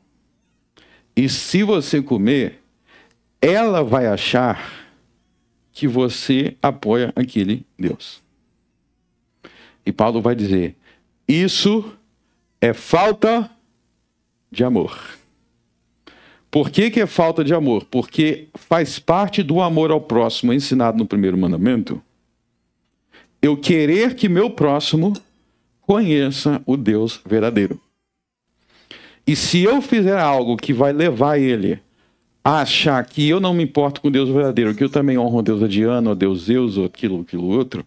E se você comer, ela vai achar que você apoia aquele Deus. E Paulo vai dizer, isso é falta de amor. Por que é falta de amor? Porque faz parte do amor ao próximo ensinado no primeiro mandamento, eu querer que meu próximo conheça o Deus verdadeiro. E se eu fizer algo que vai levar ele a achar que eu não me importo com o Deus verdadeiro, que eu também honro o Deus Diana, o Deus Zeus, ou aquilo outro,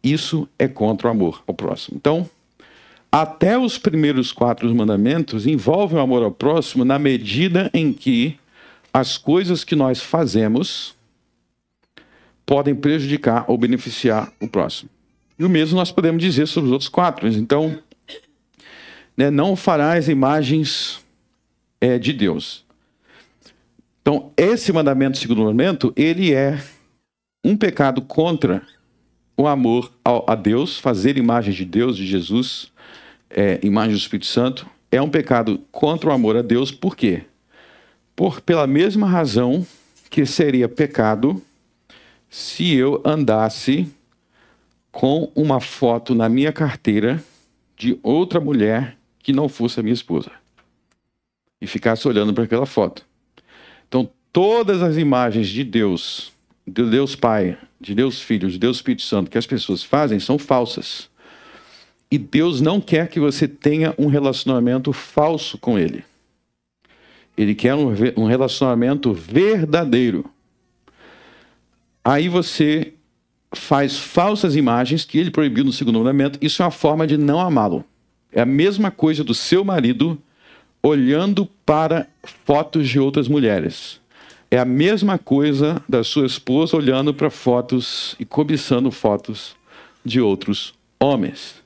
isso é contra o amor ao próximo. Então, até os primeiros 4 mandamentos envolvem o amor ao próximo na medida em que as coisas que nós fazemos podem prejudicar ou beneficiar o próximo. E o mesmo nós podemos dizer sobre os outros 4. Então, não farás imagens de Deus. Então, esse mandamento, segundo mandamento, ele é um pecado contra o amor a Deus, fazer imagem de Deus, de Jesus, imagem do Espírito Santo. É um pecado contra o amor a Deus, por quê? Pela mesma razão que seria pecado se eu andasse com uma foto na minha carteira de outra mulher que não fosse a minha esposa e ficasse olhando para aquela foto. Então, todas as imagens de Deus Pai, de Deus Filho, de Deus Espírito Santo que as pessoas fazem são falsas. E Deus não quer que você tenha um relacionamento falso com Ele. Ele quer um relacionamento verdadeiro. Aí você faz falsas imagens que Ele proibiu no segundo mandamento. Isso é uma forma de não amá-lo. É a mesma coisa do seu marido olhando para fotos de outras mulheres. É a mesma coisa da sua esposa olhando para fotos e cobiçando fotos de outros homens.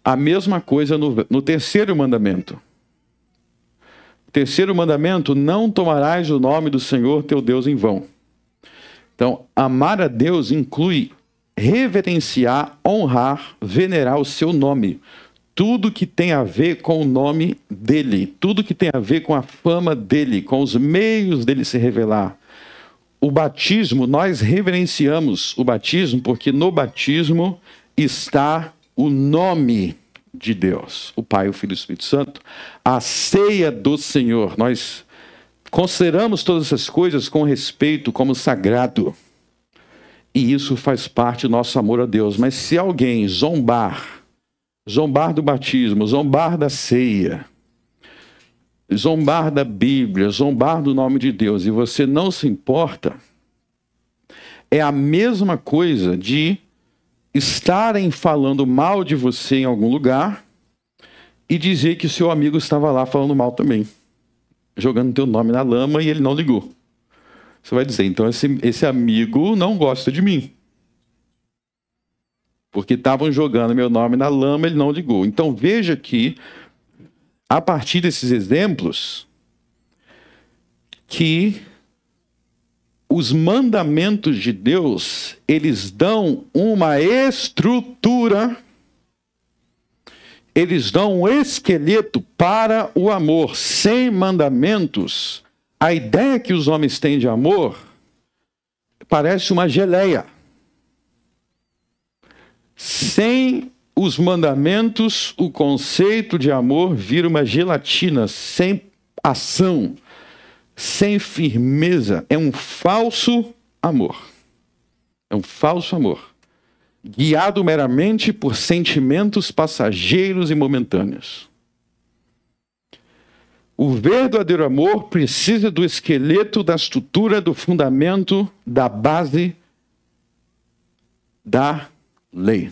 A mesma coisa no terceiro mandamento. O terceiro mandamento, não tomarás o nome do Senhor teu Deus em vão. Então, amar a Deus inclui reverenciar, honrar, venerar o seu nome. Tudo que tem a ver com o nome dele, tudo que tem a ver com a fama dele, com os meios dele se revelar. O batismo, nós reverenciamos o batismo porque no batismo está o nome de Deus, o Pai, o Filho e o Espírito Santo. A ceia do Senhor, nós consideramos todas essas coisas com respeito, como sagrado. E isso faz parte do nosso amor a Deus. Mas se alguém zombar do batismo, zombar da ceia, zombar da Bíblia, zombar do nome de Deus, e você não se importa, é a mesma coisa de estarem falando mal de você em algum lugar e dizer que seu amigo estava lá falando mal também, jogando teu nome na lama e ele não ligou. Você vai dizer, então esse amigo não gosta de mim. Porque estavam jogando meu nome na lama, ele não ligou. Então veja que, a partir desses exemplos, que os mandamentos de Deus, eles dão uma estrutura, eles dão um esqueleto para o amor. Sem mandamentos, a ideia que os homens têm de amor parece uma geleia. Sem os mandamentos, o conceito de amor vira uma gelatina, sem ação, sem firmeza. É um falso amor. É um falso amor, guiado meramente por sentimentos passageiros e momentâneos. O verdadeiro amor precisa do esqueleto, da estrutura, do fundamento, da base da lei,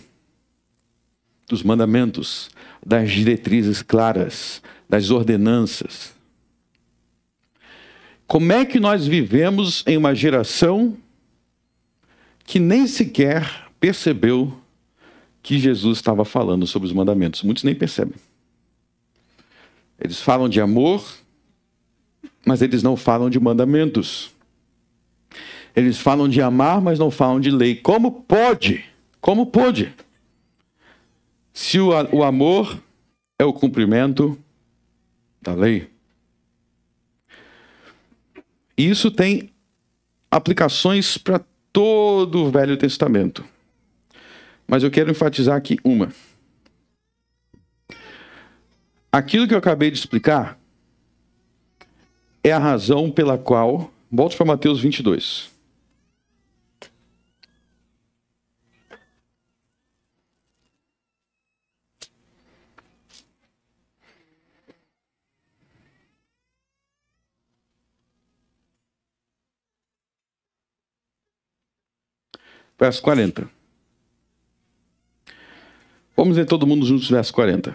dos mandamentos, das diretrizes claras, das ordenanças. Como é que nós vivemos em uma geração que nem sequer percebeu que Jesus estava falando sobre os mandamentos? Muitos nem percebem. Eles falam de amor, mas eles não falam de mandamentos. Eles falam de amar, mas não falam de lei. Como pode? Como pode? Se o amor é o cumprimento da lei. E isso tem aplicações para todo o Velho Testamento. Mas eu quero enfatizar aqui uma. Aquilo que eu acabei de explicar é a razão pela qual... Volte para Mateus 22. Verso 40. Vamos ler todo mundo juntos, verso 40.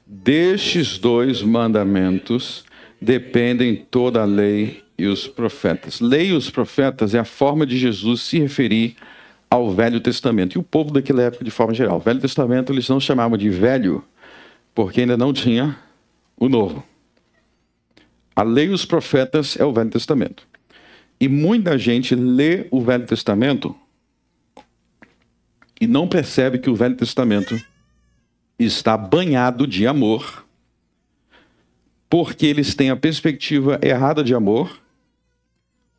Destes dois mandamentos dependem toda a lei e os profetas. Lei e os profetas é a forma de Jesus se referir ao Velho Testamento. E o povo daquela época, de forma geral. O Velho Testamento eles não chamavam de velho, porque ainda não tinha o Novo. A lei e os profetas é o Velho Testamento. E muita gente lê o Velho Testamento e não percebe que o Velho Testamento está banhado de amor, porque eles têm a perspectiva errada de amor,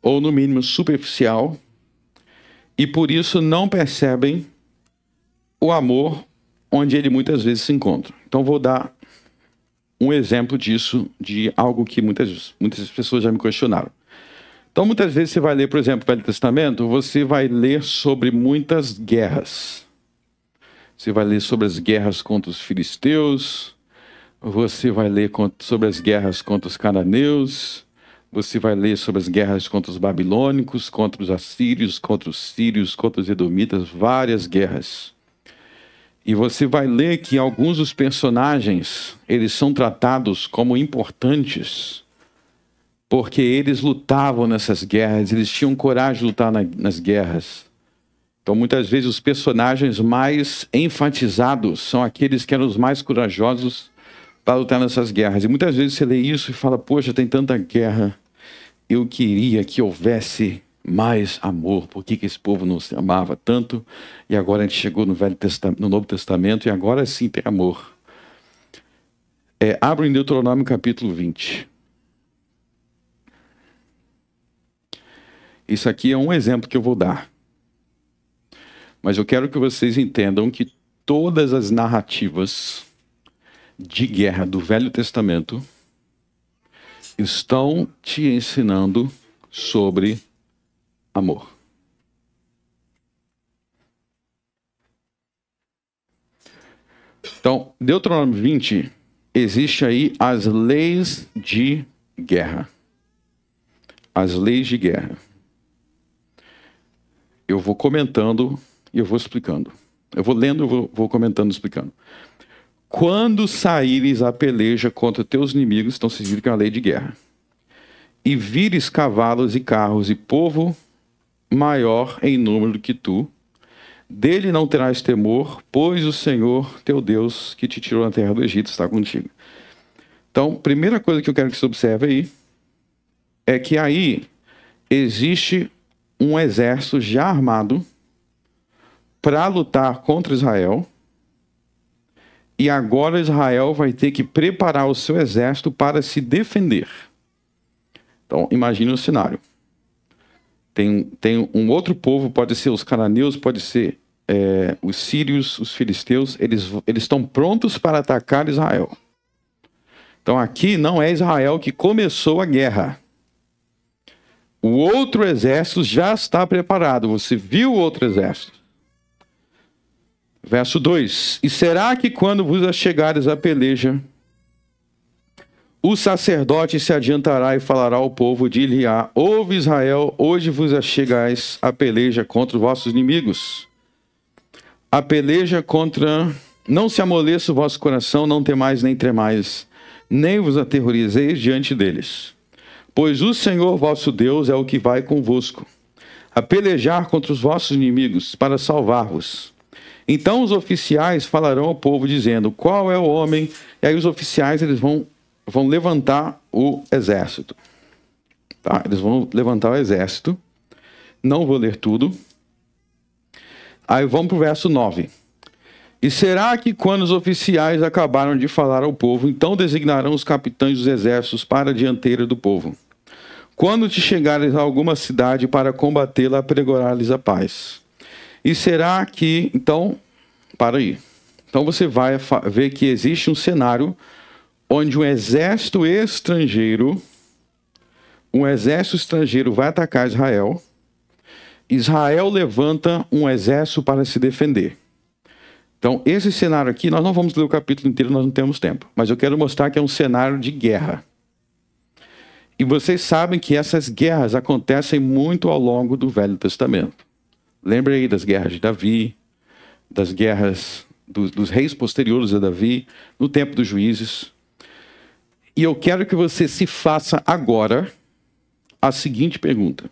ou no mínimo superficial, e por isso não percebem o amor onde ele muitas vezes se encontra. Então vou dar um exemplo disso, de algo que muitas pessoas já me questionaram. Então muitas vezes você vai ler, por exemplo, o Velho Testamento, você vai ler sobre muitas guerras. Você vai ler sobre as guerras contra os filisteus, você vai ler sobre as guerras contra os cananeus, você vai ler sobre as guerras contra os babilônicos, contra os assírios, contra os sírios, contra os edomitas, várias guerras. E você vai ler que alguns dos personagens, eles são tratados como importantes, porque eles lutavam nessas guerras, eles tinham coragem de lutar nas guerras. Então, muitas vezes, os personagens mais enfatizados são aqueles que eram os mais corajosos para lutar nessas guerras. E muitas vezes você lê isso e fala, poxa, tem tanta guerra, eu queria que houvesse mais amor. Por que esse povo não se amava tanto? E agora a gente chegou no Novo Testamento e agora sim tem amor. Abra em Deuteronômio capítulo 20. Isso aqui é um exemplo que eu vou dar. Mas eu quero que vocês entendam que todas as narrativas de guerra do Velho Testamento estão te ensinando sobre amor. Então, Deuteronômio 20, existe aí as leis de guerra. As leis de guerra. Eu vou comentando e eu vou explicando. Eu vou lendo, eu vou comentando e explicando. Quando saíres a peleja contra teus inimigos, então vocês viram que é uma lei de guerra, e vires cavalos e carros e povo maior em número do que tu, dele não terás temor, pois o Senhor teu Deus que te tirou da terra do Egito está contigo. Então, primeira coisa que eu quero que você observe aí, é que aí existe um exército já armado para lutar contra Israel, e agora Israel vai ter que preparar o seu exército para se defender. Então, imagine o cenário. Tem um outro povo, pode ser os cananeus, pode ser os sírios, os filisteus, eles estão prontos para atacar Israel. Então aqui não é Israel que começou a guerra. O outro exército já está preparado. Você viu o outro exército. Verso 2. E será que quando vos achegares a peleja, o sacerdote se adiantará e falará ao povo, dir-lhe-á: ouve Israel, hoje vos achegais a peleja contra os vossos inimigos. A peleja contra... Não se amoleça o vosso coração, não temais nem tremais, nem vos aterrorizeis diante deles. Pois o Senhor vosso Deus é o que vai convosco, a pelejar contra os vossos inimigos, para salvar-vos. Então os oficiais falarão ao povo, dizendo: qual é o homem? E aí os oficiais eles vão levantar o exército. Tá? Eles vão levantar o exército. Não vou ler tudo. Aí vamos para o verso 9. E será que quando os oficiais acabaram de falar ao povo, então designarão os capitães dos exércitos para a dianteira do povo? Quando te chegares a alguma cidade para combatê-la, apregorar-lhes a paz. E será que... Então, para aí. Então você vai ver que existe um cenário onde um exército estrangeiro vai atacar Israel. Israel levanta um exército para se defender. Então, esse cenário aqui, nós não vamos ler o capítulo inteiro, nós não temos tempo. Mas eu quero mostrar que é um cenário de guerra. E vocês sabem que essas guerras acontecem muito ao longo do Velho Testamento. Lembre aí das guerras de Davi, das guerras dos reis posteriores a Davi, no tempo dos juízes. E eu quero que você se faça agora a seguinte pergunta.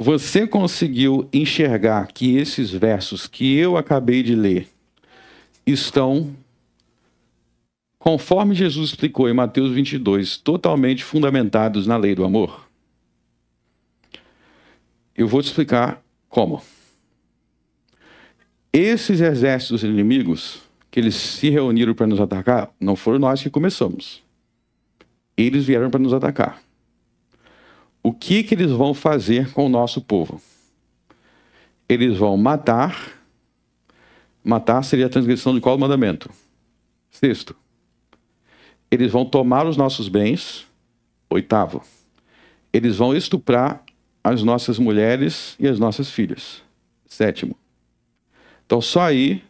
Você conseguiu enxergar que esses versos que eu acabei de ler estão conforme Jesus explicou em Mateus 22, totalmente fundamentados na lei do amor? Eu vou te explicar como. Esses exércitos inimigos, que eles se reuniram para nos atacar, não foram nós que começamos. Eles vieram para nos atacar. O que eles vão fazer com o nosso povo? Eles vão matar. Matar seria a transgressão de qual mandamento? 6º. Eles vão tomar os nossos bens. 8º. Eles vão estuprar as nossas mulheres e as nossas filhas. 7º. Então só aí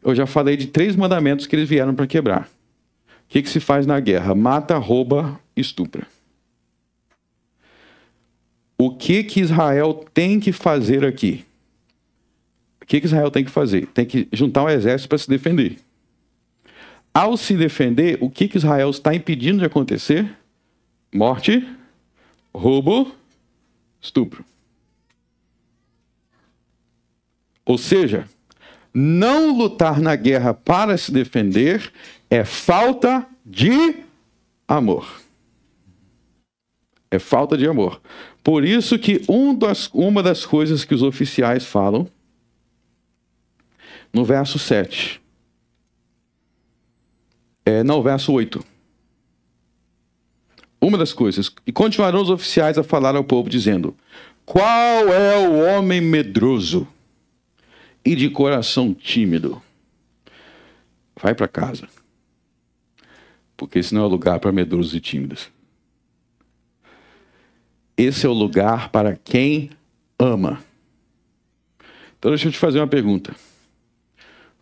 eu já falei de 3 mandamentos que eles vieram para quebrar. O que se faz na guerra? Mata, rouba, estupra. O que Israel tem que fazer aqui? O que Israel tem que fazer? Tem que juntar um exército para se defender. Ao se defender, o que Israel está impedindo de acontecer? Morte, roubo, estupro. Ou seja, não lutar na guerra para se defender é falta de amor. É falta de amor. Por isso que uma das coisas que os oficiais falam no verso 7. Verso 8. Uma das coisas. E continuarão os oficiais a falar ao povo, dizendo: qual é o homem medroso e de coração tímido? Vai para casa. Porque esse não é o lugar para medrosos e tímidos. Esse é o lugar para quem ama. Então deixa eu te fazer uma pergunta.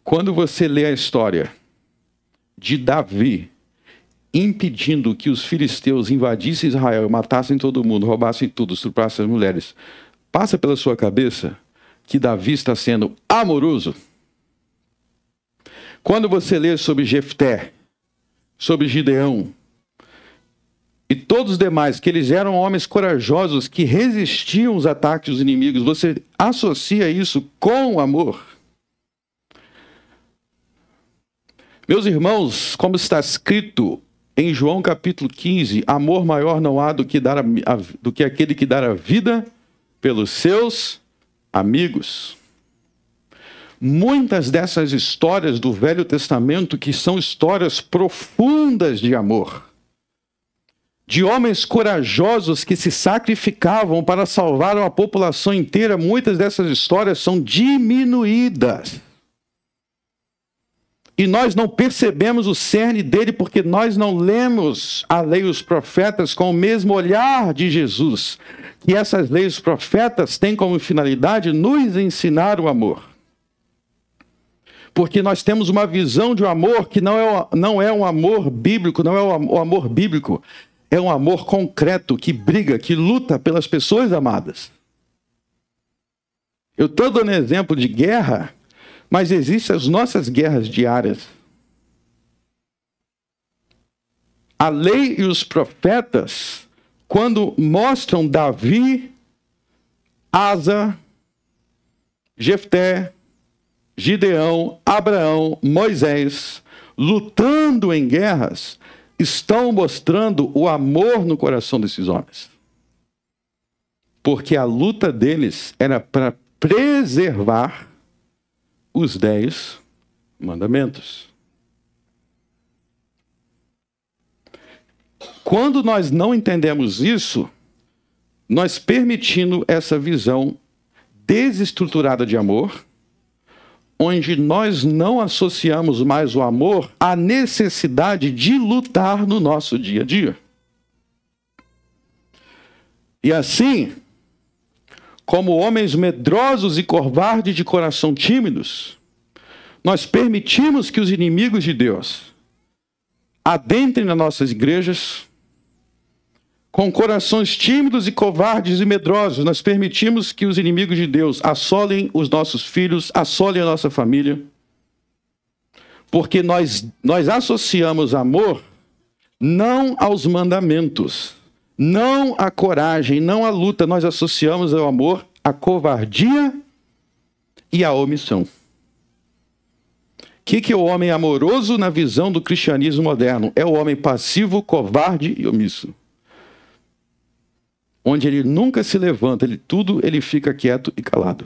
Quando você lê a história de Davi impedindo que os filisteus invadissem Israel, matassem todo mundo, roubassem tudo, estuprassem as mulheres, passa pela sua cabeça que Davi está sendo amoroso? Quando você lê sobre Jefté, sobre Gideão e todos os demais, que eles eram homens corajosos que resistiam aos ataques dos inimigos, você associa isso com amor? Meus irmãos, como está escrito em João capítulo 15, amor maior não há do que aquele que dá a vida pelos seus amigos. Muitas dessas histórias do Velho Testamento, que são histórias profundas de amor, de homens corajosos que se sacrificavam para salvar uma população inteira, muitas dessas histórias são diminuídas. E nós não percebemos o cerne dele porque nós não lemos a lei e os profetas com o mesmo olhar de Jesus. Que essas leis e os profetas têm como finalidade nos ensinar o amor. Porque nós temos uma visão de um amor que não é um amor bíblico, não é o amor bíblico. É um amor concreto, que briga, que luta pelas pessoas amadas. Eu estou dando exemplo de guerra, mas existem as nossas guerras diárias. A lei e os profetas, quando mostram Davi, Asa, Jefté, Gideão, Abraão, Moisés, lutando em guerras, estão mostrando o amor no coração desses homens. Porque a luta deles era para preservar os 10 mandamentos. Quando nós não entendemos isso, nós permitindo essa visão desestruturada de amor, onde nós não associamos mais o amor à necessidade de lutar no nosso dia a dia. E assim, como homens medrosos e covardes de coração tímidos, nós permitimos que os inimigos de Deus adentrem nas nossas igrejas. Com corações tímidos e covardes e medrosos, nós permitimos que os inimigos de Deus assolem os nossos filhos, assolem a nossa família. Porque nós associamos amor não aos mandamentos, não à coragem, não à luta. Nós associamos ao amor a covardia e a omissão. que é o homem amoroso na visão do cristianismo moderno? É o homem passivo, covarde e omisso. Onde ele nunca se levanta, ele fica quieto e calado.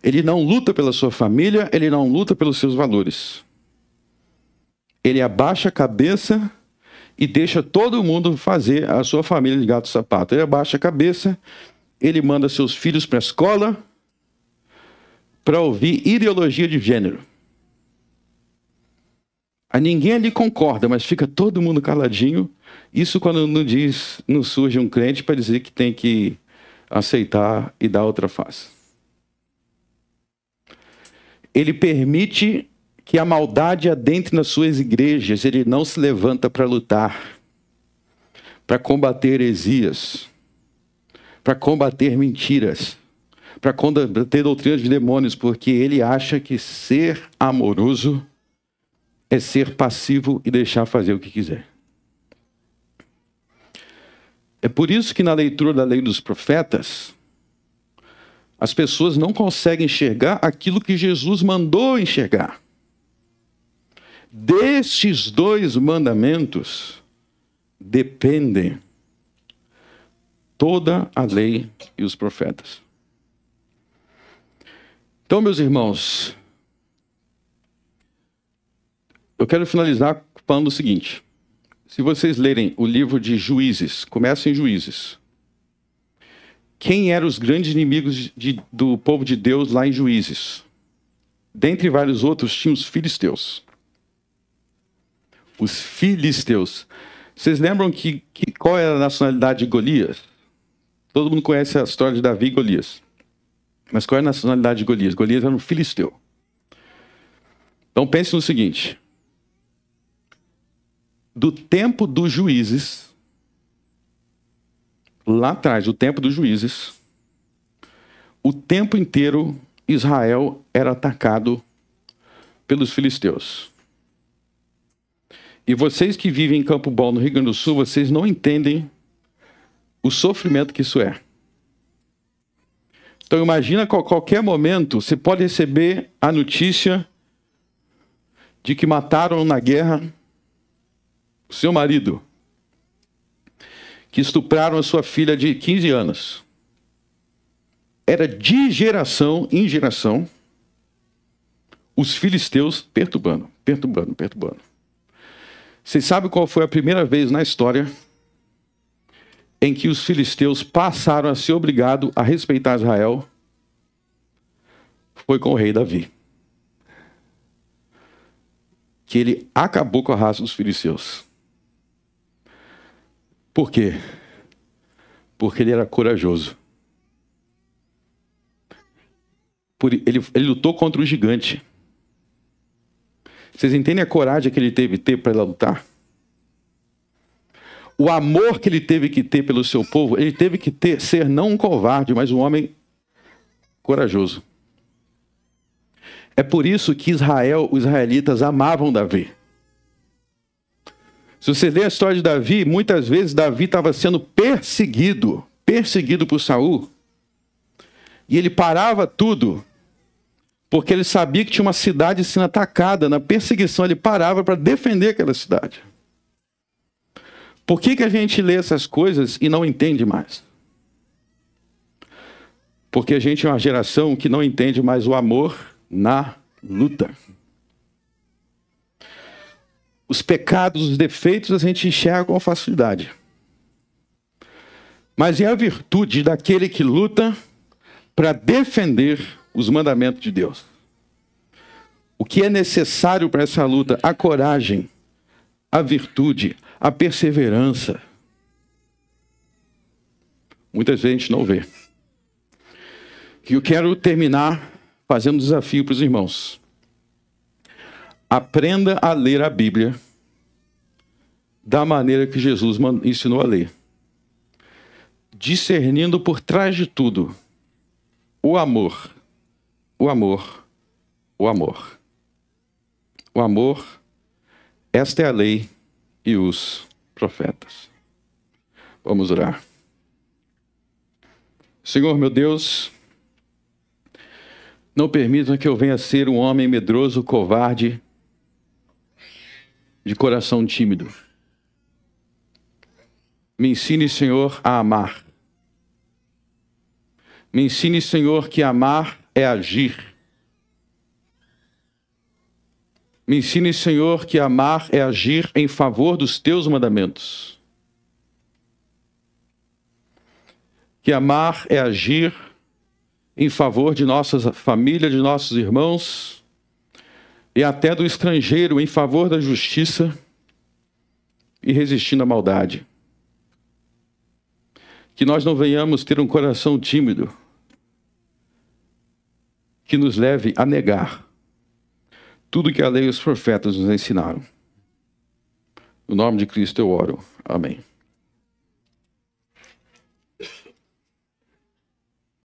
Ele não luta pela sua família, ele não luta pelos seus valores. Ele abaixa a cabeça e deixa todo mundo fazer a sua família de gato e sapato. Ele abaixa a cabeça, ele manda seus filhos para a escola para ouvir ideologia de gênero. A ninguém ali concorda, mas fica todo mundo caladinho. Isso quando não surge um crente para dizer que tem que aceitar e dar outra face. Ele permite que a maldade adentre nas suas igrejas. Ele não se levanta para lutar, para combater heresias, para combater mentiras, para combater doutrinas de demônios, porque ele acha que ser amoroso é ser passivo e deixar fazer o que quiser. É por isso que na leitura da lei dos profetas, as pessoas não conseguem enxergar aquilo que Jesus mandou enxergar. Destes 2 mandamentos dependem toda a lei e os profetas. Então, meus irmãos, eu quero finalizar falando o seguinte. Se vocês lerem o livro de Juízes, começa em Juízes. Quem eram os grandes inimigos do povo de Deus lá em Juízes? Dentre vários outros, tinha os filisteus. Os filisteus. Vocês lembram qual era a nacionalidade de Golias? Todo mundo conhece a história de Davi e Golias. Mas qual é a nacionalidade de Golias? Golias era um filisteu. Então pense no seguinte. Do tempo dos juízes, lá atrás, o tempo dos juízes, o tempo inteiro Israel era atacado pelos filisteus. E vocês que vivem em Campo Bom, no Rio Grande do Sul, vocês não entendem o sofrimento que isso é. Então imagina que a qualquer momento você pode receber a notícia de que mataram na guerra o seu marido, que estupraram a sua filha de 15 anos. Era de geração em geração os filisteus perturbando. Vocês sabem qual foi a primeira vez na história em que os filisteus passaram a ser obrigados a respeitar Israel? Foi com o rei Davi. Que ele acabou com a raça dos filisteus. Por quê? Porque ele era corajoso. Ele lutou contra o gigante. Vocês entendem a coragem que ele teve que ter para lutar? O amor que ele teve que ter pelo seu povo, ele teve que ser não um covarde, mas um homem corajoso. É por isso que os israelitas amavam Davi. Se você ler a história de Davi, muitas vezes Davi estava sendo perseguido por Saul. E ele parava tudo, porque ele sabia que tinha uma cidade sendo atacada. Na perseguição, ele parava para defender aquela cidade. Por que a gente lê essas coisas e não entende mais? Porque a gente é uma geração que não entende mais o amor na luta. Os pecados, os defeitos, a gente enxerga com facilidade. Mas é a virtude daquele que luta para defender os mandamentos de Deus. O que é necessário para essa luta? A coragem, a virtude, a perseverança. Muitas vezes a gente não vê. E eu quero terminar fazendo um desafio para os irmãos. Aprenda a ler a Bíblia da maneira que Jesus ensinou a ler. Discernindo por trás de tudo o amor. O amor. O amor. O amor. Esta é a lei e os profetas. Vamos orar. Senhor, meu Deus, Não permita que eu venha a ser um homem medroso, covarde, de coração tímido. Me ensine, Senhor, a amar. Me ensine, Senhor, que amar é agir. Me ensine, Senhor, que amar é agir em favor dos teus mandamentos. Que amar é agir em favor de nossa família, de nossos irmãos e até do estrangeiro, em favor da justiça e resistindo à maldade. Que nós não venhamos ter um coração tímido que nos leve a negar tudo que a lei e os profetas nos ensinaram. No nome de Cristo eu oro. Amém.